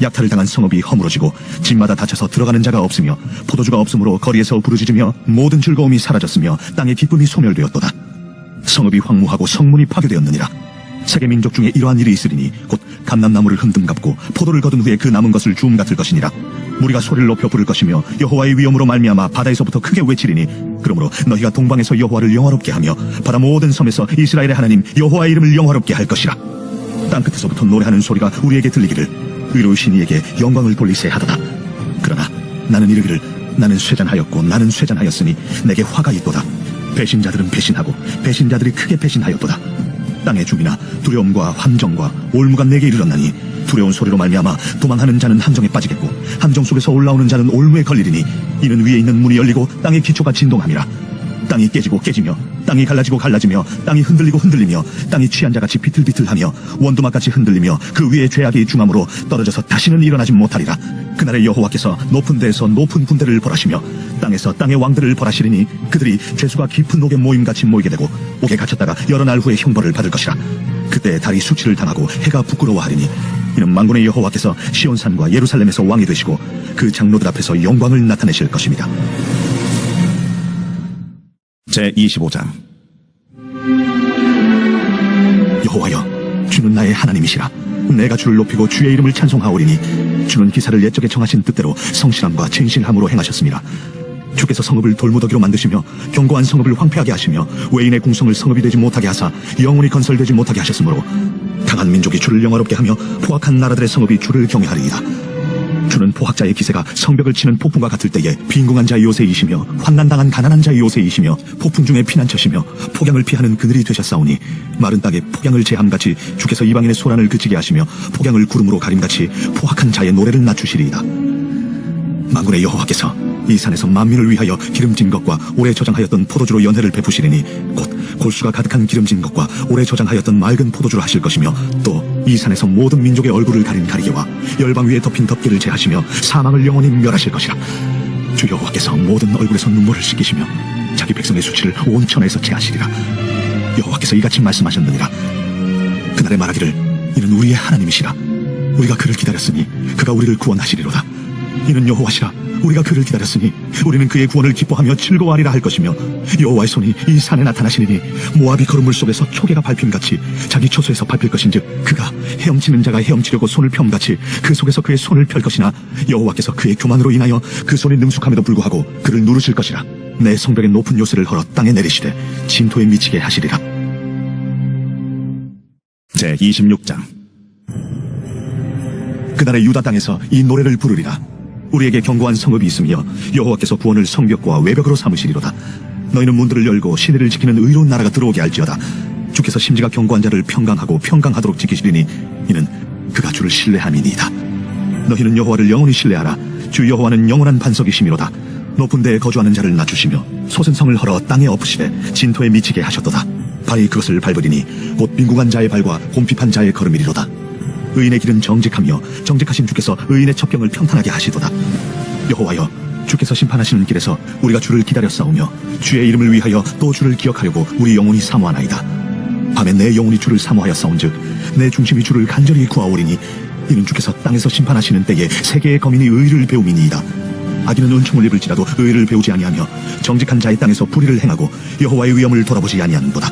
약탈을 당한 성읍이 허물어지고 집마다 닫혀서 들어가는 자가 없으며 포도주가 없으므로 거리에서 부르짖으며 모든 즐거움이 사라졌으며 땅의 기쁨이 소멸되었도다. 성읍이 황무하고 성문이 파괴되었느니라. 세계 민족 중에 이러한 일이 있으리니 곧 감람나무를 흔듦 갚고 포도를 거둔 후에 그 남은 것을 주움 같을 것이니라. 무리가 소리를 높여 부를 것이며 여호와의 위엄으로 말미암아 바다에서부터 크게 외치리니 그러므로 너희가 동방에서 여호와를 영화롭게 하며 바다 모든 섬에서 이스라엘의 하나님 여호와의 이름을 영화롭게 할 것이라. 땅끝에서부터 노래하는 소리가 우리에게 들리기를 의로우신 이에게 영광을 돌리세 하도다. 그러나 나는 이르기를 나는 쇠잔하였고 나는 쇠잔하였으니 내게 화가 있도다. 배신자들은 배신하고 배신자들이 크게 배신하였도다. 땅의 주민아 두려움과 함정과 올무가 내게 이르렀나니 두려운 소리로 말미암아 도망하는 자는 함정에 빠지겠고 함정 속에서 올라오는 자는 올무에 걸리리니 이는 위에 있는 문이 열리고 땅의 기초가 진동함이라. 땅이 깨지고 깨지며 땅이 갈라지고 갈라지며 땅이 흔들리고 흔들리며 땅이 취한 자같이 비틀비틀하며 원두막같이 흔들리며 그 위에 죄악이 중함으로 떨어져서 다시는 일어나지 못하리라. 그날에 여호와께서 높은 데에서 높은 군대를 벌하시며 땅에서 땅의 왕들을 벌하시리니 그들이 죄수가 깊은 옥에 모임같이 모이게 되고 옥에 갇혔다가 여러 날 후에 형벌을 받을 것이라. 그때 달이 수치를 당하고 해가 부끄러워하리니 이는 만군의 여호와께서 시온산과 예루살렘에서 왕이 되시고 그 장로들 앞에서 영광을 나타내실 것입니다. 제25장. 여호와여, 주는 나의 하나님이시라. 내가 주를 높이고 주의 이름을 찬송하오리니 주는 기사를 옛적에 정하신 뜻대로 성실함과 진실함으로 행하셨습니다. 주께서 성읍을 돌무더기로 만드시며 견고한 성읍을 황폐하게 하시며 외인의 궁성을 성읍이 되지 못하게 하사 영원히 건설되지 못하게 하셨으므로 강한 민족이 주를 영화롭게 하며 포악한 나라들의 성읍이 주를 경외하리이다. 주는 포학자의 기세가 성벽을 치는 폭풍과 같을 때에 빈궁한 자의 요새이시며 환난당한 가난한 자의 요새이시며 폭풍 중에 피난처시며 폭양을 피하는 그늘이 되셨사오니 마른 땅에 폭양을 제함같이 주께서 이방인의 소란을 그치게 하시며 폭양을 구름으로 가림같이 포악한 자의 노래를 낮추시리이다. 만군의 여호와께서 이 산에서 만민을 위하여 기름진 것과 오래 저장하였던 포도주로 연회를 베푸시리니 곧 골수가 가득한 기름진 것과 오래 저장하였던 맑은 포도주로 하실 것이며 또 이 산에서 모든 민족의 얼굴을 가린 가리개와 열방 위에 덮인 덮개를 제하시며 사망을 영원히 멸하실 것이라. 주 여호와께서 모든 얼굴에서 눈물을 씻기시며 자기 백성의 수치를 온 천하에서 제하시리라. 여호와께서 이같이 말씀하셨느니라. 그날에 말하기를 이는 우리의 하나님이시라. 우리가 그를 기다렸으니 그가 우리를 구원하시리로다. 이는 여호와시라. 우리가 그를 기다렸으니 우리는 그의 구원을 기뻐하며 즐거워하리라 할 것이며 여호와의 손이 이 산에 나타나시리니 모압이 거름물 속에서 초계가 밟힘같이 자기 초소에서 밟힐 것인즉 그가 헤엄치는 자가 헤엄치려고 손을 펴음같이 그 속에서 그의 손을 펼 것이나 여호와께서 그의 교만으로 인하여 그 손이 능숙함에도 불구하고 그를 누르실 것이라. 내 성벽의 높은 요새를 헐어 땅에 내리시되 진토에 미치게 하시리라. 제26장. 그날에 유다 땅에서 이 노래를 부르리라. 우리에게 견고한 성읍이 있으며 여호와께서 구원을 성벽과 외벽으로 삼으시리로다. 너희는 문들을 열고 시내를 지키는 의로운 나라가 들어오게 할지어다. 주께서 심지가 견고한 자를 평강하고 평강하도록 지키시리니 이는 그가 주를 신뢰함이니이다. 너희는 여호와를 영원히 신뢰하라. 주 여호와는 영원한 반석이시미로다. 높은 데에 거주하는 자를 낮추시며 솟은 성을 헐어 땅에 엎으시되 진토에 미치게 하셨도다. 발이 그것을 밟으리니 곧 빈궁한 자의 발과 곰핍한 자의 걸음이리로다. 의인의 길은 정직하며 정직하신 주께서 의인의 첩경을 평탄하게 하시도다. 여호와여, 주께서 심판하시는 길에서 우리가 주를 기다렸사오며 주의 이름을 위하여 또 주를 기억하려고 우리 영혼이 사모하나이다. 밤에 내 영혼이 주를 사모하였사온즉 내 중심이 주를 간절히 구하오리니 이는 주께서 땅에서 심판하시는 때에 세계의 거민이 의를 배움이니이다. 악인은 은총을 입을지라도 의를 배우지 아니하며 정직한 자의 땅에서 불의를 행하고 여호와의 위엄을 돌아보지 아니하는도다.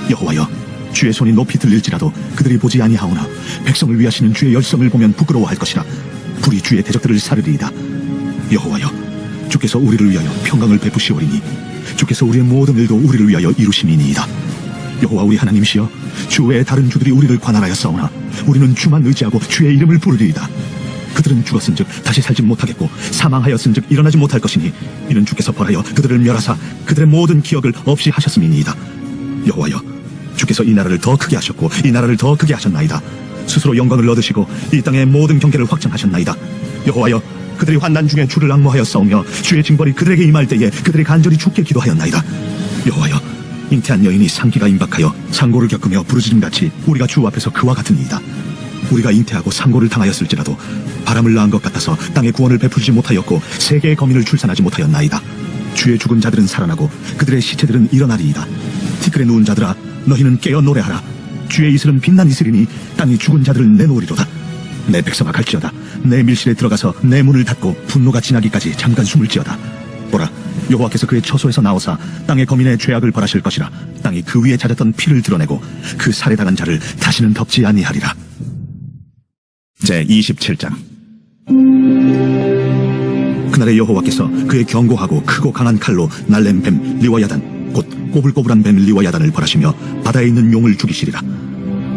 여호와여, 주의 손이 높이 들릴지라도 그들이 보지 아니하오나 백성을 위하시는 주의 열성을 보면 부끄러워할 것이라. 불이 주의 대적들을 사르리이다. 여호와여, 주께서 우리를 위하여 평강을 베푸시오리니 주께서 우리의 모든 일도 우리를 위하여 이루심이니이다. 여호와 우리 하나님이시여, 주 외에 다른 주들이 우리를 관할하였사오나 우리는 주만 의지하고 주의 이름을 부르리이다. 그들은 죽었은즉 다시 살지 못하겠고 사망하였은즉 일어나지 못할 것이니 이는 주께서 벌하여 그들을 멸하사 그들의 모든 기억을 없이 하셨음이니이다. 여호와여, 주께서 이 나라를 더 크게 하셨고 이 나라를 더 크게 하셨나이다. 스스로 영광을 얻으시고 이 땅의 모든 경계를 확장하셨나이다. 여호와여, 그들이 환난 중에 주를 앙모하여 싸우며 주의 징벌이 그들에게 임할 때에 그들이 간절히 주께 기도하였나이다. 여호와여, 잉태한 여인이 상기가 임박하여 상고를 겪으며 부르짖음같이 우리가 주 앞에서 그와 같으니이다. 우리가 잉태하고 상고를 당하였을지라도 바람을 낳은 것 같아서 땅에 구원을 베풀지 못하였고 세계의 거민을 출산하지 못하였나이다. 주의 죽은 자들은 살아나고 그들의 시체들은 일어나리이다. 티끌에 누운 자들아, 너희는 깨어 노래하라. 주의 이슬은 빛난 이슬이니 땅이 죽은 자들을 내놓으리로다. 내 백성아 갈지어다. 내 밀실에 들어가서 내 문을 닫고 분노가 지나기까지 잠깐 숨을지어다. 보라, 여호와께서 그의 처소에서 나오사 땅의 거민의 죄악을 벌하실 것이라. 땅이 그 위에 잦았던 피를 드러내고 그 살해당한 자를 다시는 덮지 아니하리라. 제27장. 그날에 여호와께서 그의 견고하고 크고 강한 칼로 날렘 뱀 리워야단 곧 꼬불꼬불한 뱀 리워야단을 벌하시며 바다에 있는 용을 죽이시리라.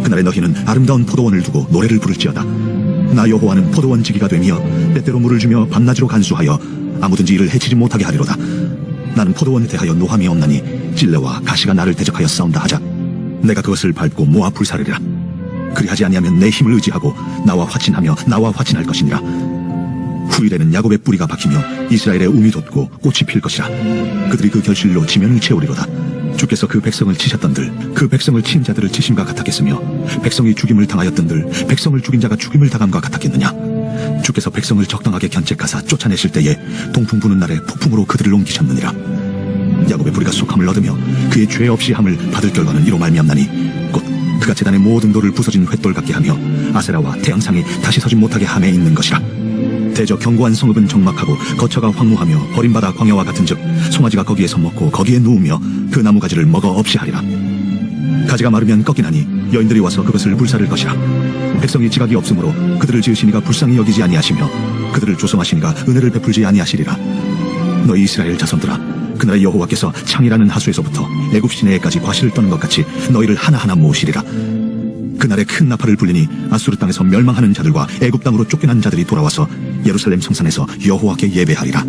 그날에 너희는 아름다운 포도원을 두고 노래를 부를지어다. 나 여호와는 포도원 지기가 되며 때때로 물을 주며 밤낮으로 간수하여 아무든지 이를 해치지 못하게 하리로다. 나는 포도원에 대하여 노함이 없나니 찔레와 가시가 나를 대적하여 싸운다 하자. 내가 그것을 밟고 모아 불사르리라. 그리하지 아니하면 내 힘을 의지하고 나와 화친하며 나와 화친할 것이니라. 후일에는 야곱의 뿌리가 박히며 이스라엘의 움이 돋고 꽃이 필 것이라. 그들이 그 결실로 지면을 채우리로다. 주께서 그 백성을 치셨던들 그 백성을 친 자들을 치심과 같았겠으며 백성이 죽임을 당하였던들 백성을 죽인 자가 죽임을 당함과 같았겠느냐. 주께서 백성을 적당하게 견책하사 쫓아내실 때에 동풍 부는 날에 폭풍으로 그들을 옮기셨느니라. 야곱의 뿌리가 속함을 얻으며 그의 죄 없이 함을 받을 결과는 이로 말미암나니 곧 그가 제단의 모든 돌을 부서진 횃돌 같게 하며 아세라와 태양상이 다시 서지 못하게 함에 있는 것이라. 대저 견고한 성읍은 적막하고 거처가 황무하며 버림받아 광야와 같은즉 송아지가 거기에서 먹고 거기에 누우며 그 나무 가지를 먹어 없이 하리라. 가지가 마르면 꺾이나니 여인들이 와서 그것을 불사를 것이라. 백성이 지각이 없으므로 그들을 지으시니가 불쌍히 여기지 아니하시며 그들을 조성하시니가 은혜를 베풀지 아니하시리라. 너희 이스라엘 자손들아, 그날에 여호와께서 창이라는 하수에서부터 애굽 시내에까지 과실을 떠는 것 같이 너희를 하나하나 모으시리라. 그날에 큰 나팔을 불리니 아수르 땅에서 멸망하는 자들과 애굽 땅으로 쫓겨난 자들이 돌아와서 예루살렘 성산에서 여호와께 예배하리라.